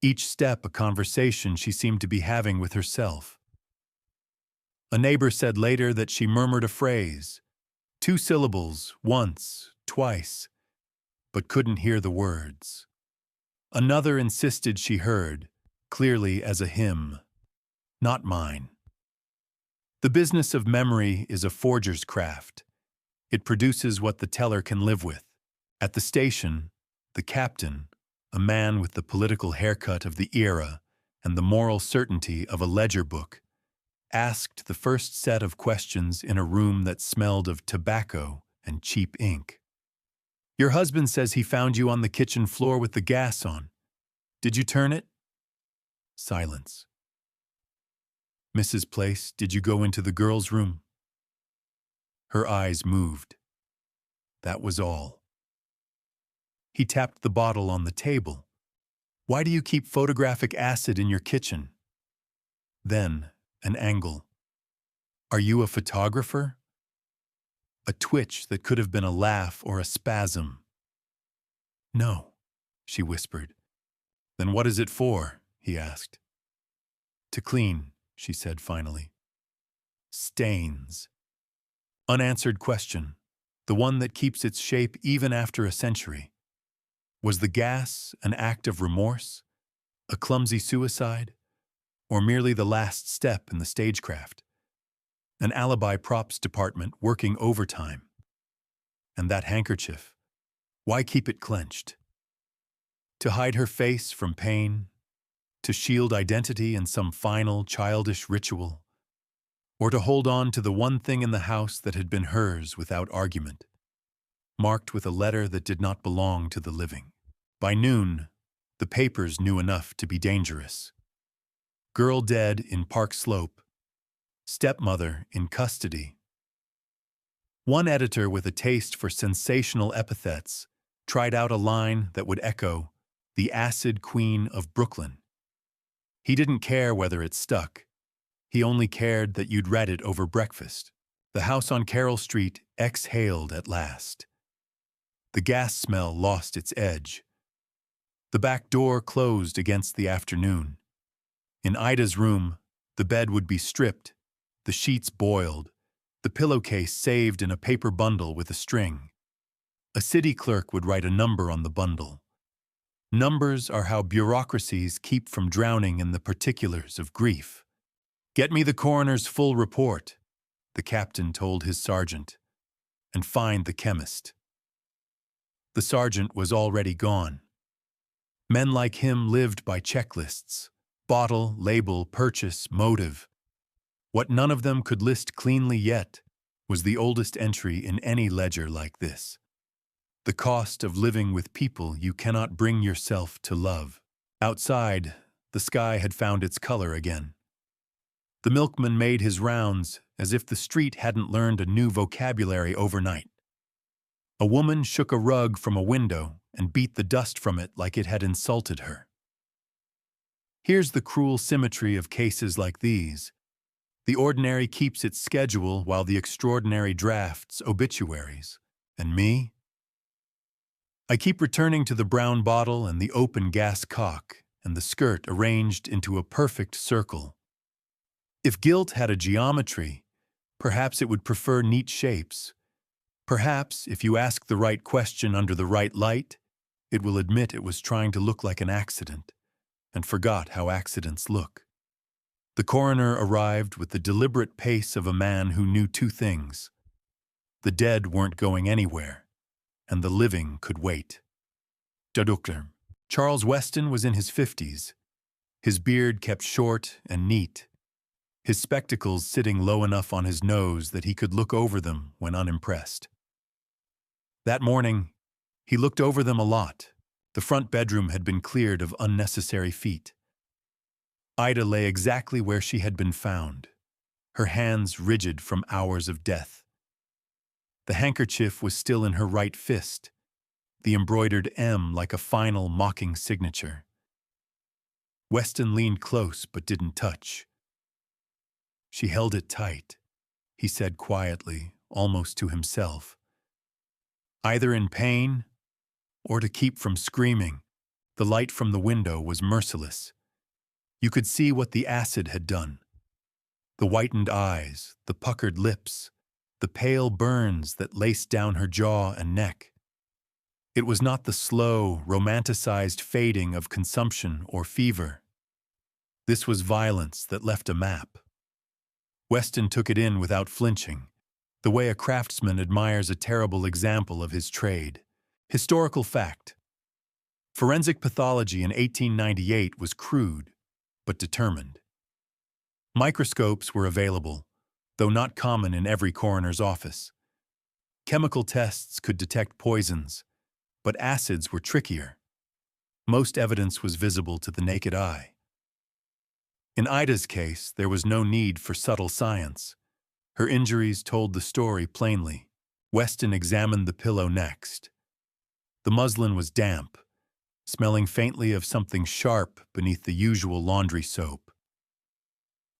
each step a conversation she seemed to be having with herself. A neighbor said later that she murmured a phrase, 2 syllables, once, twice, but couldn't hear the words. Another insisted she heard, clearly as a hymn, not mine. The business of memory is a forger's craft. It produces what the teller can live with. At the station, the captain, a man with the political haircut of the era and the moral certainty of a ledger book, asked the first set of questions in a room that smelled of tobacco and cheap ink. Your husband says he found you on the kitchen floor with the gas on. Did you turn it? Silence. Mrs. Place, did you go into the girls' room? Her eyes moved. That was all. He tapped the bottle on the table. Why do you keep photographic acid in your kitchen? Then, an angle. Are you a photographer? A twitch that could have been a laugh or a spasm. No, she whispered. Then what is it for? He asked. To clean, she said finally. Stains. Unanswered question, the one that keeps its shape even after a century. Was the gas an act of remorse, a clumsy suicide, or merely the last step in the stagecraft? An alibi props department working overtime. And that handkerchief, why keep it clenched? To hide her face from pain? To shield identity in some final childish ritual? Or to hold on to the one thing in the house that had been hers without argument, marked with a letter that did not belong to the living? By noon, the papers knew enough to be dangerous. Girl dead in Park Slope. Stepmother in custody. One editor with a taste for sensational epithets tried out a line that would echo, the acid queen of Brooklyn. He didn't care whether it stuck. He only cared that you'd read it over breakfast. The house on Carroll Street exhaled at last. The gas smell lost its edge. The back door closed against the afternoon. In Ida's room, the bed would be stripped, the sheets boiled, the pillowcase saved in a paper bundle with a string. A city clerk would write a number on the bundle. Numbers are how bureaucracies keep from drowning in the particulars of grief. Get me the coroner's full report, the captain told his sergeant, and find the chemist. The sergeant was already gone. Men like him lived by checklists, bottle, label, purchase, motive. What none of them could list cleanly yet was the oldest entry in any ledger like this. The cost of living with people you cannot bring yourself to love. Outside, the sky had found its color again. The milkman made his rounds as if the street hadn't learned a new vocabulary overnight. A woman shook a rug from a window and beat the dust from it like it had insulted her. Here's the cruel symmetry of cases like these. The ordinary keeps its schedule while the extraordinary drafts obituaries. And me? I keep returning to the brown bottle and the open gas cock and the skirt arranged into a perfect circle. If guilt had a geometry, perhaps it would prefer neat shapes. Perhaps, if you ask the right question under the right light, it will admit it was trying to look like an accident, and forgot how accidents look. The coroner arrived with the deliberate pace of a man who knew two things. The dead weren't going anywhere, and the living could wait. Doctor Charles Weston was in his 50s. His beard kept short and neat, his spectacles sitting low enough on his nose that he could look over them when unimpressed. That morning, he looked over them a lot. The front bedroom had been cleared of unnecessary feet. Ida lay exactly where she had been found, her hands rigid from hours of death. The handkerchief was still in her right fist, the embroidered M like a final mocking signature. Weston leaned close but didn't touch. She held it tight, he said quietly, almost to himself. Either in pain or to keep from screaming. The light from the window was merciless. You could see what the acid had done. The whitened eyes, the puckered lips, the pale burns that laced down her jaw and neck. It was not the slow, romanticized fading of consumption or fever. This was violence that left a map. Weston took it in without flinching, the way a craftsman admires a terrible example of his trade. Historical fact. Forensic pathology in 1898 was crude, but determined. Microscopes were available, though not common in every coroner's office. Chemical tests could detect poisons, but acids were trickier. Most evidence was visible to the naked eye. In Ida's case, there was no need for subtle science. Her injuries told the story plainly. Weston examined the pillow next. The muslin was damp, smelling faintly of something sharp beneath the usual laundry soap.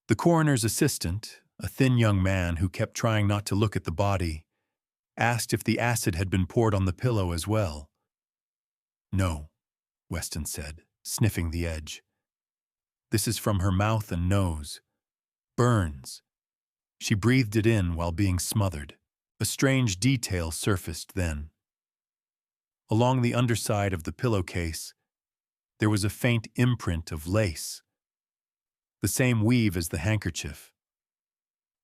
The coroner's assistant, a thin young man who kept trying not to look at the body, asked if the acid had been poured on the pillow as well. No, Weston said, sniffing the edge. This is from her mouth and nose. Burns. She breathed it in while being smothered. A strange detail surfaced then. Along the underside of the pillowcase, there was a faint imprint of lace, the same weave as the handkerchief.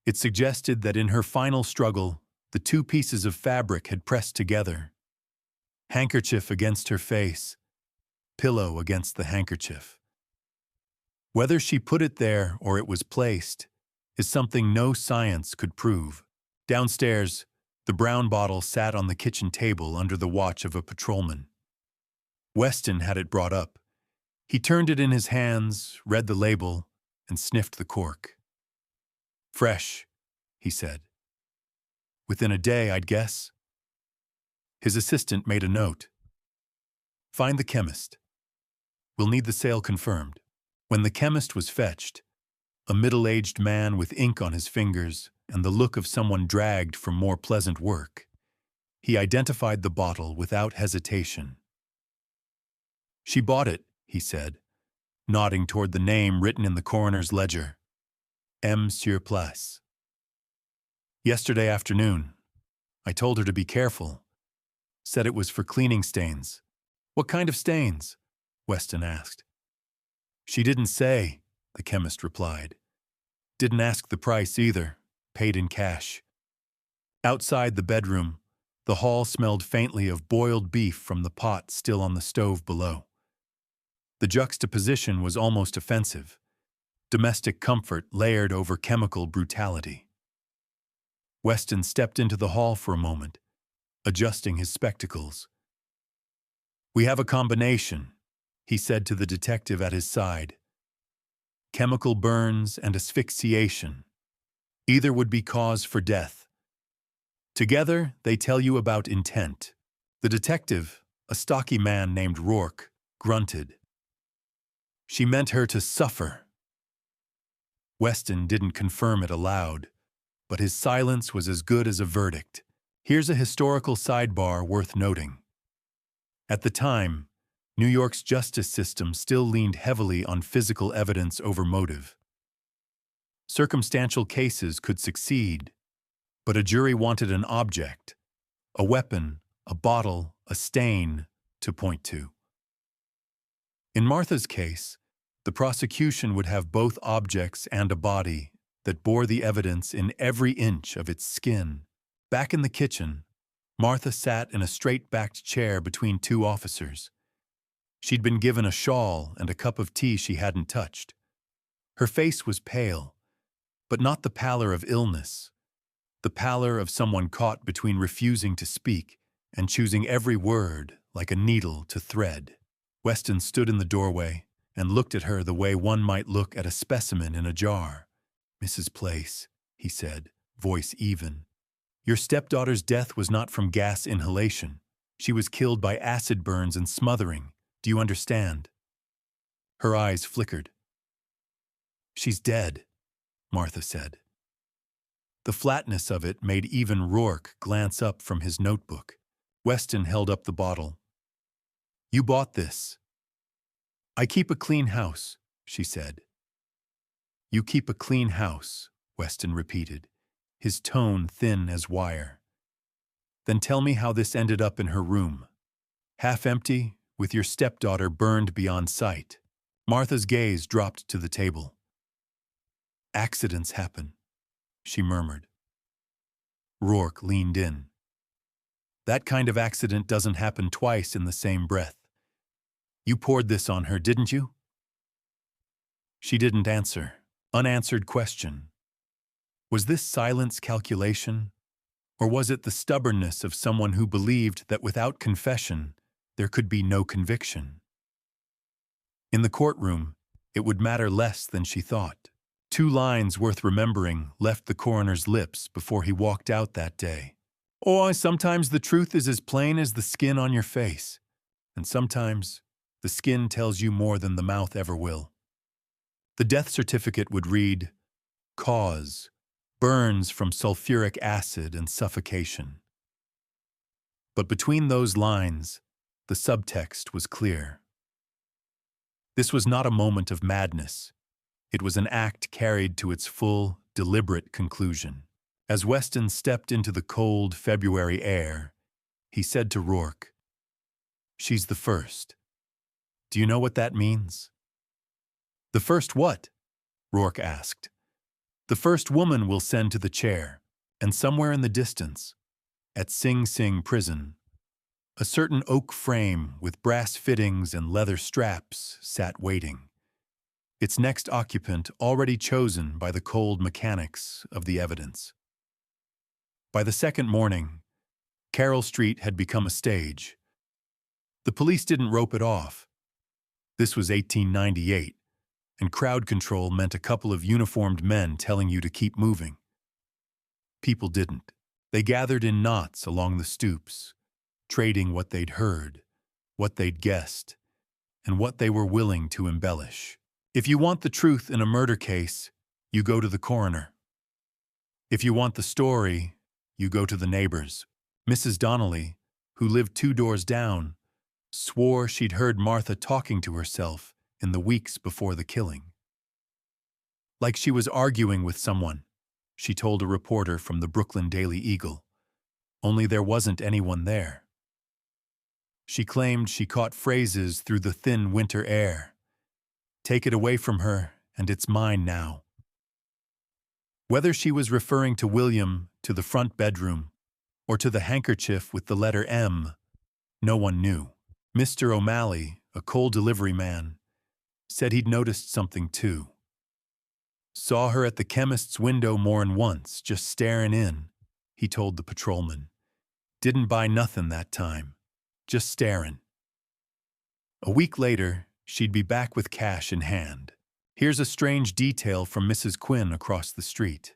It suggested that in her final struggle, the two pieces of fabric had pressed together. Handkerchief against her face, pillow against the handkerchief. Whether she put it there or it was placed is something no science could prove. Downstairs, the brown bottle sat on the kitchen table under the watch of a patrolman. Weston had it brought up. He turned it in his hands, read the label, and sniffed the cork. Fresh, he said. Within a day, I'd guess. His assistant made a note. Find the chemist. We'll need the sale confirmed. When the chemist was fetched, a middle-aged man with ink on his fingers and the look of someone dragged from more pleasant work, he identified the bottle without hesitation. She bought it, he said, nodding toward the name written in the coroner's ledger. M. sur place. Yesterday afternoon, I told her to be careful. Said it was for cleaning stains. What kind of stains? Weston asked. She didn't say, the chemist replied. Didn't ask the price either, paid in cash. Outside the bedroom, the hall smelled faintly of boiled beef from the pot still on the stove below. The juxtaposition was almost offensive. Domestic comfort layered over chemical brutality. Weston stepped into the hall for a moment, adjusting his spectacles. We have a combination, he said to the detective at his side. Chemical burns and asphyxiation. Either would be cause for death. Together, they tell you about intent. The detective, a stocky man named Rourke, grunted. She meant her to suffer. Weston didn't confirm it aloud, but his silence was as good as a verdict. Here's a historical sidebar worth noting. At the time, New York's justice system still leaned heavily on physical evidence over motive. Circumstantial cases could succeed, but a jury wanted an object, a weapon, a bottle, a stain to point to. In Martha's case, the prosecution would have both objects and a body that bore the evidence in every inch of its skin. Back in the kitchen, Martha sat in a straight-backed chair between two officers. She'd been given a shawl and a cup of tea she hadn't touched. Her face was pale, but not the pallor of illness, the pallor of someone caught between refusing to speak and choosing every word like a needle to thread. Weston stood in the doorway and looked at her the way one might look at a specimen in a jar. "Mrs. Place," he said, voice even. "Your stepdaughter's death was not from gas inhalation. She was killed by acid burns and smothering. Do you understand?" Her eyes flickered. "She's dead," Martha said. The flatness of it made even Rourke glance up from his notebook. Weston held up the bottle. "You bought this." "I keep a clean house," she said. "You keep a clean house," Weston repeated, his tone thin as wire. "Then tell me how this ended up in her room. Half empty, with your stepdaughter burned beyond sight." Martha's gaze dropped to the table. "Accidents happen," she murmured. Rourke leaned in. "That kind of accident doesn't happen twice in the same breath. You poured this on her, didn't you?" She didn't answer. Unanswered question. Was this silence calculation, or was it the stubbornness of someone who believed that without confession there could be no conviction? In the courtroom, it would matter less than she thought. 2 lines worth remembering left the coroner's lips before he walked out that day. "Oh, sometimes the truth is as plain as the skin on your face, and sometimes the skin tells you more than the mouth ever will." The death certificate would read, "Cause, burns from sulfuric acid and suffocation." But between those lines, the subtext was clear. This was not a moment of madness. It was an act carried to its full, deliberate conclusion. As Weston stepped into the cold February air, he said to Rourke, "She's the first. Do you know what that means?" "The first what?" Rourke asked. "The first woman we'll send to the chair, and somewhere in the distance, at Sing Sing prison, a certain oak frame with brass fittings and leather straps sat waiting, its next occupant already chosen by the cold mechanics of the evidence." By the second morning, Carroll Street had become a stage. The police didn't rope it off. This was 1898, and crowd control meant a couple of uniformed men telling you to keep moving. People didn't. They gathered in knots along the stoops, trading what they'd heard, what they'd guessed, and what they were willing to embellish. If you want the truth in a murder case, you go to the coroner. If you want the story, you go to the neighbors. Mrs. Donnelly, who lived 2 doors down, swore she'd heard Martha talking to herself in the weeks before the killing. Like she was arguing with someone, she told a reporter from the Brooklyn Daily Eagle, only there wasn't anyone there. She claimed she caught phrases through the thin winter air. "Take it away from her, and it's mine now." Whether she was referring to William, to the front bedroom, or to the handkerchief with the letter M, no one knew. Mr. O'Malley, a coal delivery man, said he'd noticed something too. "Saw her at the chemist's window more'n once, just staring in," he told the patrolman. "Didn't buy nothin' that time, just staring." A week later, she'd be back with cash in hand. Here's a strange detail from Mrs. Quinn across the street.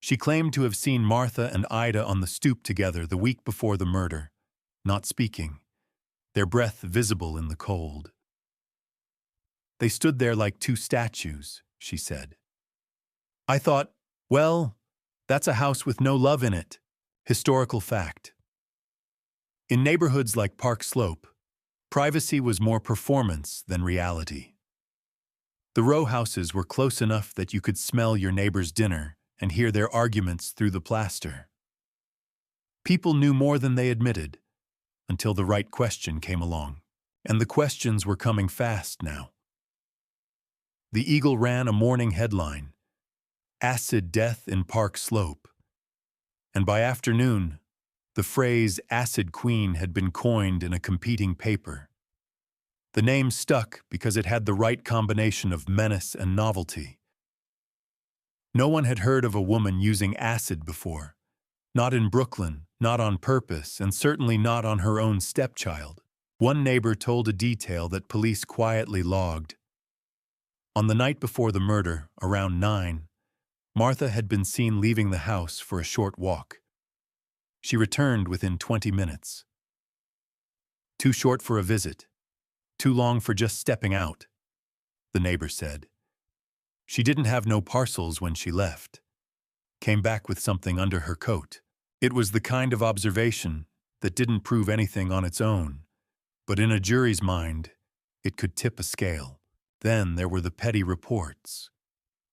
She claimed to have seen Martha and Ida on the stoop together the week before the murder, not speaking, their breath visible in the cold. "They stood there like 2 statues, she said. "I thought, well, that's a house with no love in it. Historical fact." In neighborhoods like Park Slope, privacy was more performance than reality. The row houses were close enough that you could smell your neighbor's dinner and hear their arguments through the plaster. People knew more than they admitted, until the right question came along. And the questions were coming fast now. The Eagle ran a morning headline, "Acid Death in Park Slope." And by afternoon, the phrase "Acid Queen" had been coined in a competing paper. The name stuck because it had the right combination of menace and novelty. No one had heard of a woman using acid before, Not in Brooklyn, not on purpose, and certainly not on her own stepchild. One neighbor told a detail that police quietly logged. On the night before the murder, around 9, Martha had been seen leaving the house for a short walk. She returned within 20 minutes. Too short for a visit. Too long for just stepping out, the neighbor said. She didn't have no parcels when she left. Came back with something under her coat. It was the kind of observation that didn't prove anything on its own, but in a jury's mind, it could tip a scale. Then there were the petty reports.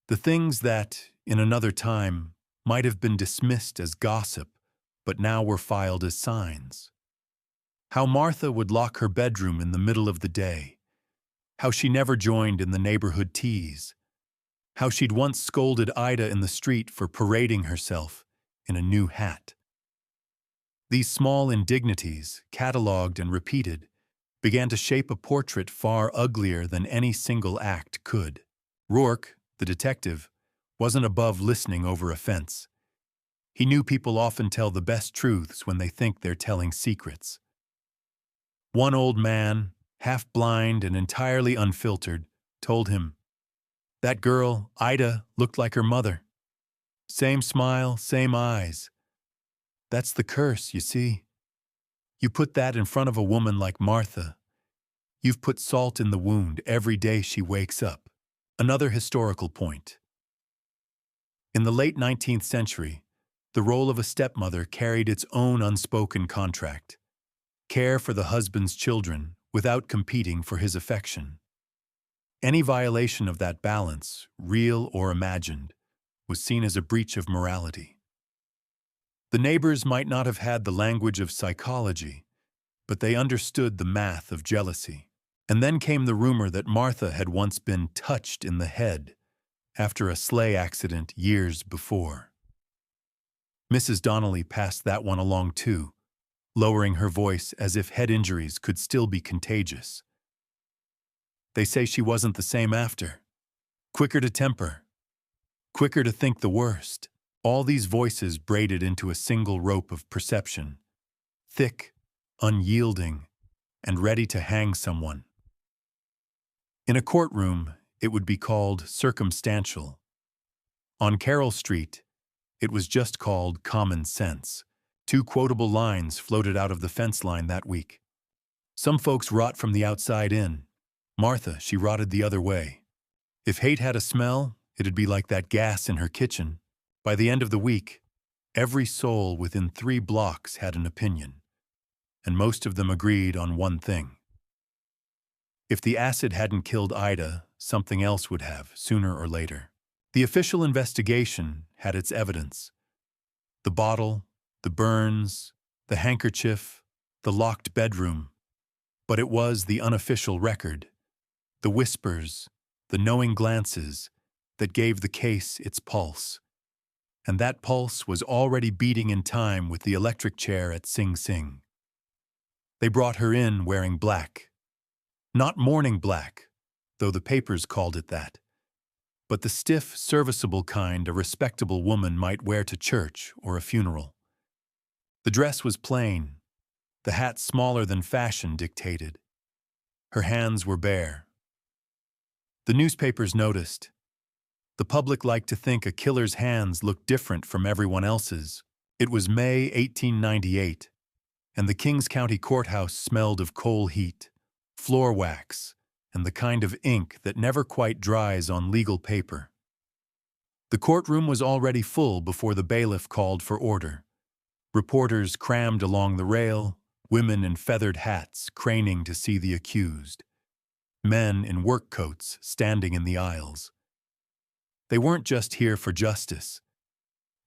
The things that, in another time, might have been dismissed as gossip, but now were filed as signs. How Martha would lock her bedroom in the middle of the day. How she never joined in the neighborhood teas. How she'd once scolded Ida in the street for parading herself in a new hat. These small indignities, catalogued and repeated, began to shape a portrait far uglier than any single act could. Rourke, the detective, wasn't above listening over a fence. He knew people often tell the best truths when they think they're telling secrets. One old man, half blind and entirely unfiltered, told him, "That girl, Ida, looked like her mother. Same smile, same eyes. That's the curse, you see. You put that in front of a woman like Martha. You've put salt in the wound every day she wakes up." Another historical point. In the late 19th century, the role of a stepmother carried its own unspoken contract. Care for the husband's children without competing for his affection. Any violation of that balance, real or imagined, was seen as a breach of morality. The neighbors might not have had the language of psychology, but they understood the math of jealousy. And then came the rumor that Martha had once been touched in the head after a sleigh accident years before. Mrs. Donnelly passed that one along too, lowering her voice as if head injuries could still be contagious. They say she wasn't the same after. Quicker to temper. Quicker to think the worst. All these voices braided into a single rope of perception. Thick, unyielding, and ready to hang someone. In a courtroom, it would be called circumstantial. On Carroll Street, it was just called common sense. 2 quotable lines floated out of the fence line that week. Some folks rot from the outside in. Martha, she rotted the other way. If hate had a smell, it'd be like that gas in her kitchen. By the end of the week, every soul within 3 blocks had an opinion, and most of them agreed on one thing. If the acid hadn't killed Ida, something else would have, sooner or later. The official investigation had its evidence. The bottle, the burns, the handkerchief, the locked bedroom. But it was the unofficial record, the whispers, the knowing glances, that gave the case its pulse. And that pulse was already beating in time with the electric chair at Sing Sing. They brought her in wearing black. Not morning black, though the papers called it that, but the stiff, serviceable kind a respectable woman might wear to church or a funeral. The dress was plain, the hat smaller than fashion dictated. Her hands were bare. The newspapers noticed. The public liked to think a killer's hands looked different from everyone else's. It was May 1898, and the Kings County Courthouse smelled of coal heat, floor wax, and the kind of ink that never quite dries on legal paper. The courtroom was already full before the bailiff called for order. Reporters crammed along the rail, women in feathered hats craning to see the accused, men in work coats standing in the aisles. They weren't just here for justice.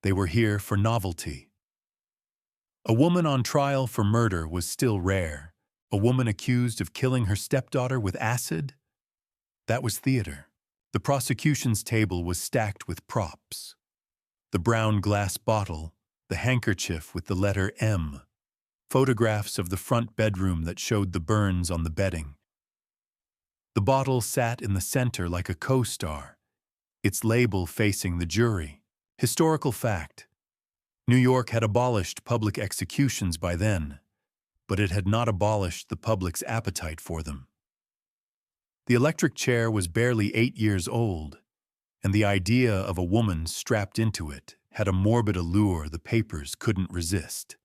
They were here for novelty. A woman on trial for murder was still rare. A woman accused of killing her stepdaughter with acid? That was theater. The prosecution's table was stacked with props. The brown glass bottle, the handkerchief with the letter M, photographs of the front bedroom that showed the burns on the bedding. The bottle sat in the center like a co-star, its label facing the jury. Historical fact. New York had abolished public executions by then, but it had not abolished the public's appetite for them. The electric chair was barely 8 years old, and the idea of a woman strapped into it had a morbid allure the papers couldn't resist.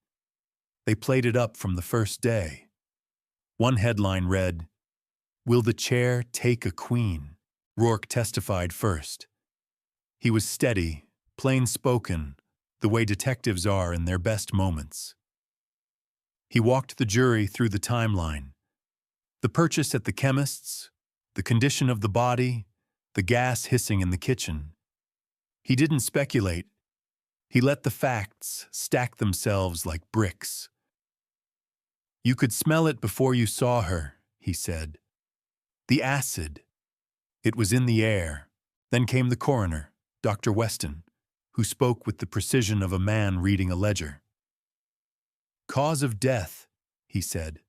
They played it up from the first day. One headline read, "Will the chair take a queen?" Rourke testified first. He was steady, plain-spoken, the way detectives are in their best moments. He walked the jury through the timeline. The purchase at the chemist's, the condition of the body, the gas hissing in the kitchen. He didn't speculate. He let the facts stack themselves like bricks. "You could smell it before you saw her," he said. "The acid. It was in the air." Then came the coroner, Dr. Weston, who spoke with the precision of a man reading a ledger. "Cause of death," he said,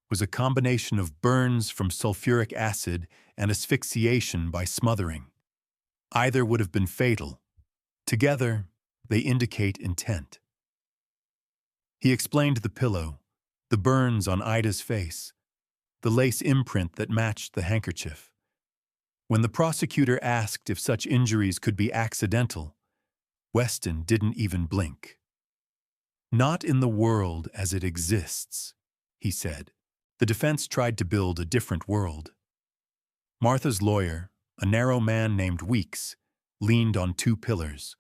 "was a combination of burns from sulfuric acid and asphyxiation by smothering. Either would have been fatal. Together, they indicate intent." He explained the pillow, the burns on Ida's face, the lace imprint that matched the handkerchief. When the prosecutor asked if such injuries could be accidental, Weston didn't even blink. "Not in the world as it exists," he said. The defense tried to build a different world. Martha's lawyer, a narrow man named Weeks, leaned on two pillars: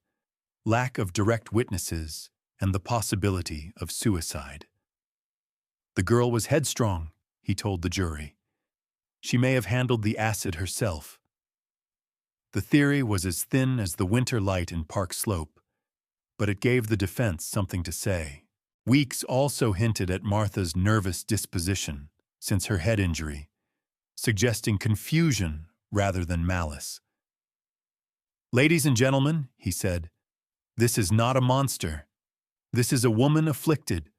lack of direct witnesses and the possibility of suicide. "The girl was headstrong," he told the jury. "She may have handled the acid herself." The theory was as thin as the winter light in Park Slope, but it gave the defense something to say. Weeks also hinted at Martha's nervous disposition since her head injury, suggesting confusion rather than malice. "Ladies and gentlemen," he said, "this is not a monster. This is a woman afflicted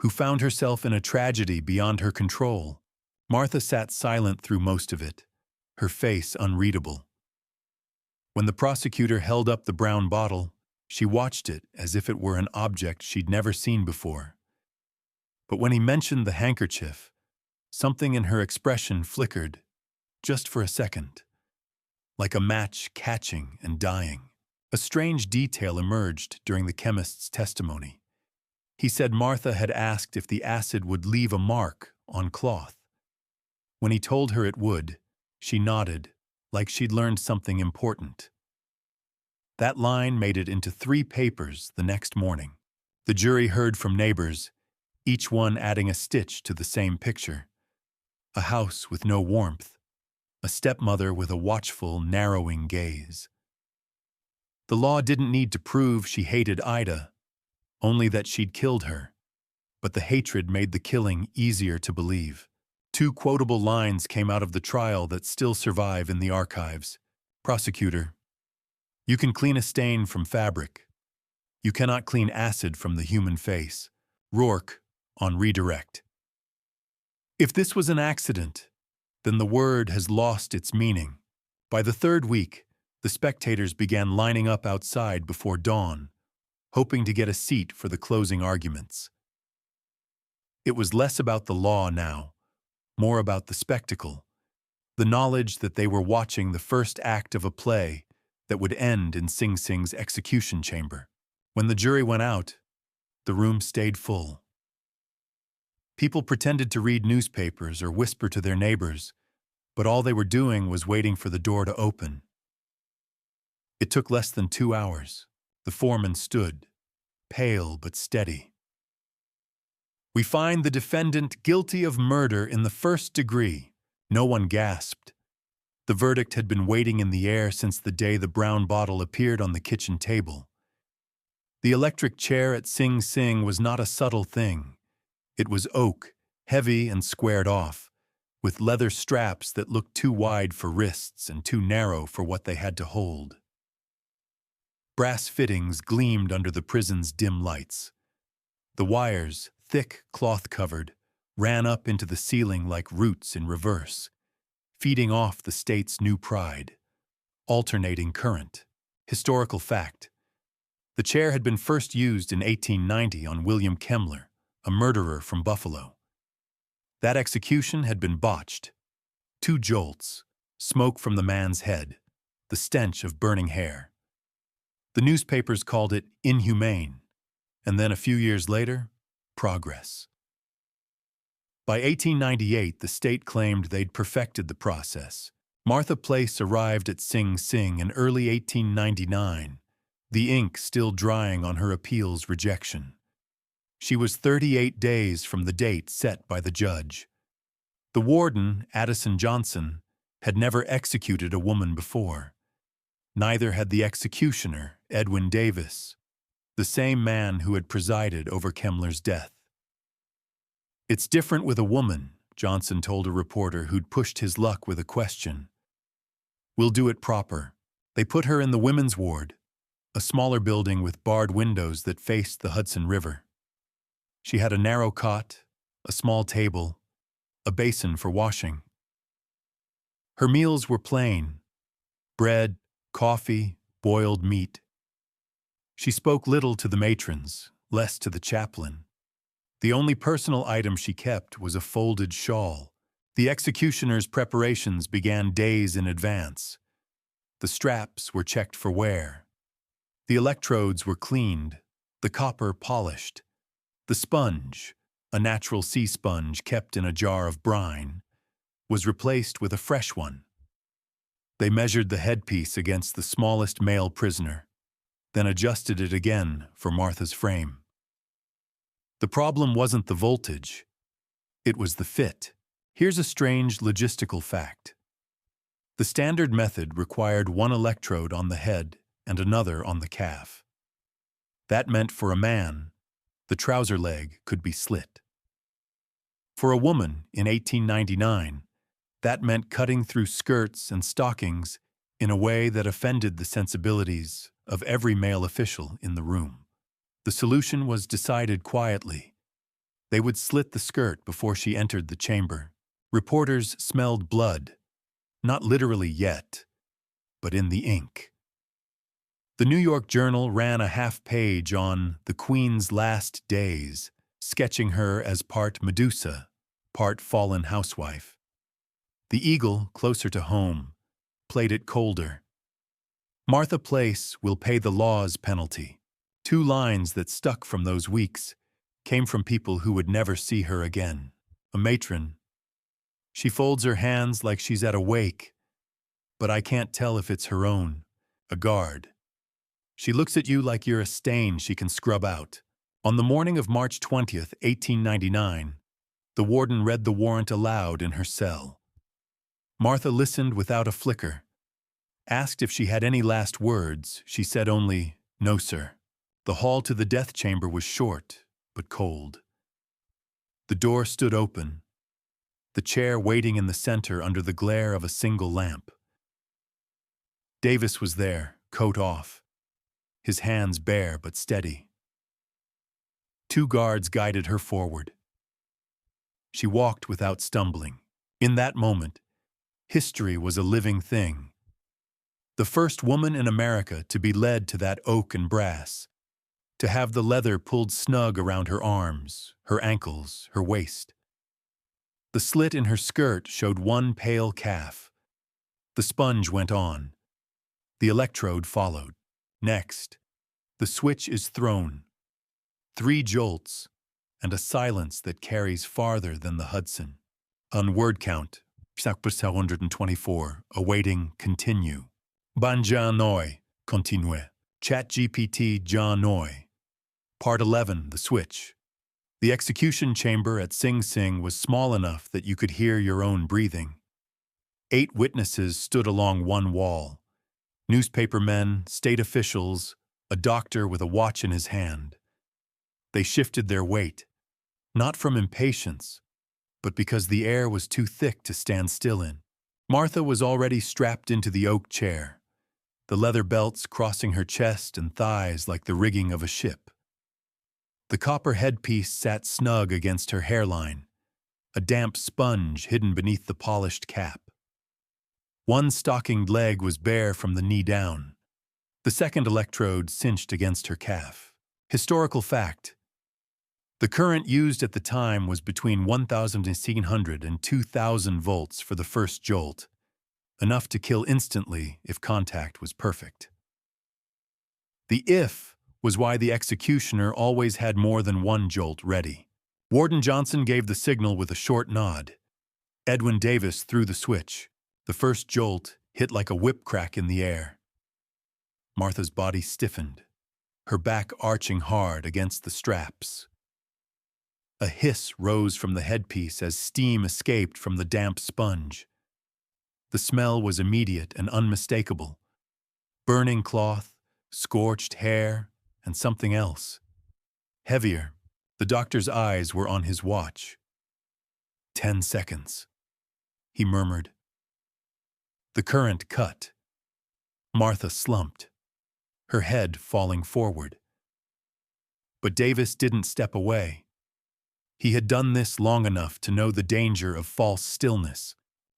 who found herself in a tragedy beyond her control." Martha sat silent through most of it, her face unreadable. When the prosecutor held up the brown bottle, she watched it as if it were an object she'd never seen before. But when he mentioned the handkerchief, something in her expression flickered, just for a second, like a match catching and dying. A strange detail emerged during the chemist's testimony. He said Martha had asked if the acid would leave a mark on cloth. When he told her it would, she nodded, like she'd learned something important. That line made it into 3 papers the next morning. The jury heard from neighbors, each one adding a stitch to the same picture. A house with no warmth, a stepmother with a watchful, narrowing gaze. The law didn't need to prove she hated Ida, only that she'd killed her, but the hatred made the killing easier to believe. 2 quotable lines came out of the trial that still survive in the archives. Prosecutor: "You can clean a stain from fabric. You cannot clean acid from the human face." Rourke, on redirect: "If this was an accident, then the word has lost its meaning." By the 3rd week, the spectators began lining up outside before dawn, hoping to get a seat for the closing arguments. It was less about the law now, more about the spectacle, the knowledge that they were watching the first act of a play that would end in Sing Sing's execution chamber. When the jury went out, the room stayed full. People pretended to read newspapers or whisper to their neighbors, but all they were doing was waiting for the door to open. It took less than 2 hours. The foreman stood, pale but steady. "We find the defendant guilty of murder in the 1st degree." No one gasped. The verdict had been waiting in the air since the day the brown bottle appeared on the kitchen table. The electric chair at Sing Sing was not a subtle thing. It was oak, heavy and squared off, with leather straps that looked too wide for wrists and too narrow for what they had to hold. Brass fittings gleamed under the prison's dim lights. The wires, thick, cloth-covered, ran up into the ceiling like roots in reverse, feeding off the state's new pride. Alternating current. Historical fact: The chair had been first used in 1890 on William Kemmler, a murderer from Buffalo. That execution had been botched. 2 jolts, smoke from the man's head, the stench of burning hair. The newspapers called it inhumane, and then a few years later, progress. By 1898, the state claimed they'd perfected the process. Martha Place arrived at Sing Sing in early 1899, the ink still drying on her appeal's rejection. She was 38 days from the date set by the judge. The warden, Addison Johnson, had never executed a woman before. Neither had the executioner, Edwin Davis, the same man who had presided over Kemmler's death. "It's different with a woman," Johnson told a reporter who'd pushed his luck with a question. "We'll do it proper." They put her in the women's ward, a smaller building with barred windows that faced the Hudson River. She had a narrow cot, a small table, a basin for washing. Her meals were plain: bread, coffee, boiled meat. She spoke little to the matrons, less to the chaplain. The only personal item she kept was a folded shawl. The executioner's preparations began days in advance. The straps were checked for wear. The electrodes were cleaned, the copper polished. The sponge, a natural sea sponge kept in a jar of brine, was replaced with a fresh one. They measured the headpiece against the smallest male prisoner, then adjusted it again for Martha's frame. The problem wasn't the voltage, it was the fit. Here's a strange logistical fact. The standard method required 1 electrode on the head and another on the calf. That meant for a man, the trouser leg could be slit. For a woman in 1899, that meant cutting through skirts and stockings in a way that offended the sensibilities of every male official in the room. The solution was decided quietly. They would slit the skirt before she entered the chamber. Reporters smelled blood, not literally yet, but in the ink. The New York Journal ran a half-page on the Queen's last days, sketching her as part Medusa, part fallen housewife. The Eagle, closer to home, played it colder. "Martha Place will pay the law's penalty." 2 lines that stuck from those weeks came from people who would never see her again. A matron. "She folds her hands like she's at a wake, but I can't tell if it's her own." A guard. "She looks at you like you're a stain she can scrub out." On the morning of March 20th, 1899, the warden read the warrant aloud in her cell. Martha listened without a flicker. Asked if she had any last words, she said only, "No, sir." The hall to the death chamber was short, but cold. The door stood open, the chair waiting in the center under the glare of a single lamp. Davis was there, coat off, his hands bare but steady. 2 guards guided her forward. She walked without stumbling. In that moment, history was a living thing. The first woman in America to be led to that oak and brass, to have the leather pulled snug around her arms, her ankles, her waist. The slit in her skirt showed 1 pale calf. The sponge went on. The electrode followed. Next, the switch is thrown. 3 jolts, and a silence that carries farther than the Hudson. On word count, 124, awaiting continue. Banja noi, continue. ChatGPT John Noi. Part 11, the switch. The execution chamber at Sing Sing was small enough that you could hear your own breathing. 8 witnesses stood along one wall. Newspapermen, state officials, a doctor with a watch in his hand. They shifted their weight, not from impatience, but because the air was too thick to stand still in. Martha was already strapped into the oak chair, the leather belts crossing her chest and thighs like the rigging of a ship. The copper headpiece sat snug against her hairline, a damp sponge hidden beneath the polished cap. 1 stockinged leg was bare from the knee down. The second electrode cinched against her calf. Historical fact. The current used at the time was between 1,600 and 2,000 volts for the first jolt, enough to kill instantly if contact was perfect. The "if" was why the executioner always had more than one jolt ready. Warden Johnson gave the signal with a short nod. Edwin Davis threw the switch. The first jolt hit like a whip crack in the air. Martha's body stiffened, her back arching hard against the straps. A hiss rose from the headpiece as steam escaped from the damp sponge. The smell was immediate and unmistakable. Burning cloth, scorched hair, and something else. Heavier. The doctor's eyes were on his watch. 10 seconds, he murmured. The current cut. Martha slumped, her head falling forward. But Davis didn't step away. He had done this long enough to know the danger of false stillness.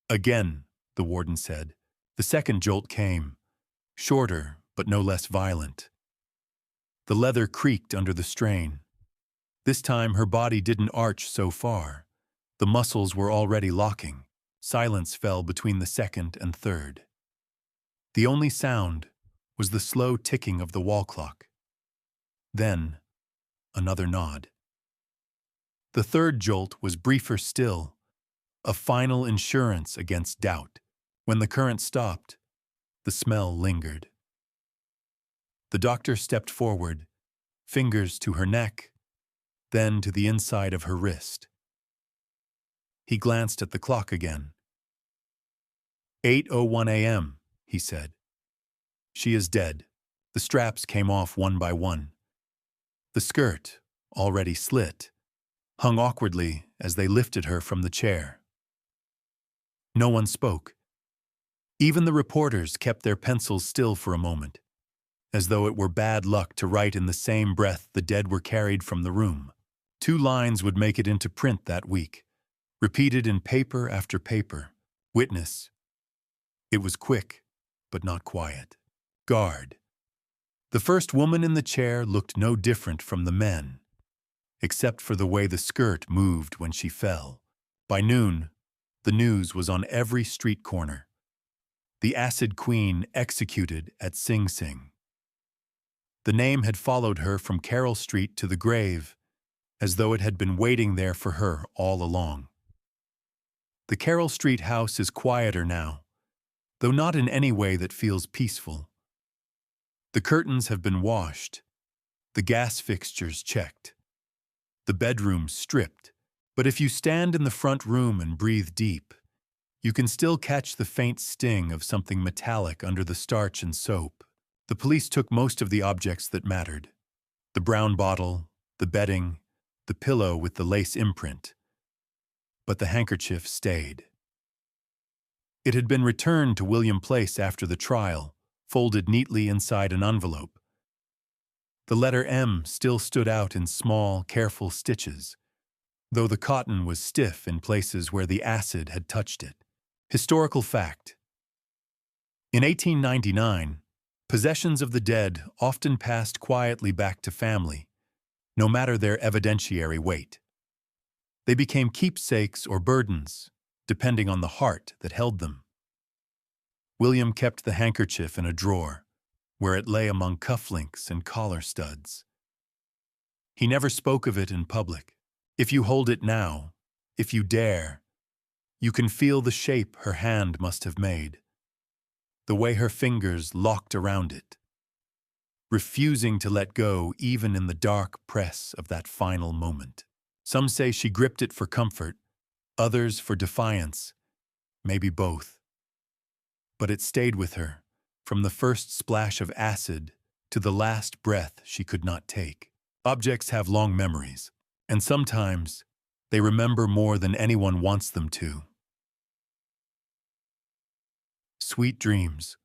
Again, the warden said. The second jolt came, shorter but no less violent. The leather creaked under the strain. This time her body didn't arch so far. The muscles were already locking. Silence fell between the second and third. The only sound was the slow ticking of the wall clock. Then, another nod. The third jolt was briefer still, a final insurance against doubt. When the current stopped, the smell lingered. The doctor stepped forward, fingers to her neck, then to the inside of her wrist. He glanced at the clock again. 8:01 a.m., he said. She is dead. The straps came off one by one. The skirt, already slit, hung awkwardly as they lifted her from the chair. No one spoke. Even the reporters kept their pencils still for a moment, as though it were bad luck to write in the same breath the dead were carried from the room. 2 lines would make it into print that week, repeated in paper after paper. Witness. It was quick, but not quiet. Guard. The first woman in the chair looked no different from the men, except for the way the skirt moved when she fell. By noon, the news was on every street corner. The Acid Queen executed at Sing Sing. The name had followed her from Carroll Street to the grave, as though it had been waiting there for her all along. The Carroll Street house is quieter now, though not in any way that feels peaceful. The curtains have been washed, the gas fixtures checked, the bedrooms stripped, but if you stand in the front room and breathe deep, you can still catch the faint sting of something metallic under the starch and soap. The police took most of the objects that mattered. The brown bottle, the bedding, the pillow with the lace imprint. But the handkerchief stayed. It had been returned to William Place after the trial, folded neatly inside an envelope. The letter M still stood out in small, careful stitches, though the cotton was stiff in places where the acid had touched it. Historical fact. In 1899, possessions of the dead often passed quietly back to family, no matter their evidentiary weight. They became keepsakes or burdens, depending on the heart that held them. William kept the handkerchief in a drawer, where it lay among cufflinks and collar studs. He never spoke of it in public. If you hold it now, if you dare, you can feel the shape her hand must have made, the way her fingers locked around it, refusing to let go even in the dark press of that final moment. Some say she gripped it for comfort, others for defiance, maybe both. But it stayed with her, from the first splash of acid to the last breath she could not take. Objects have long memories, and sometimes they remember more than anyone wants them to. Sweet dreams.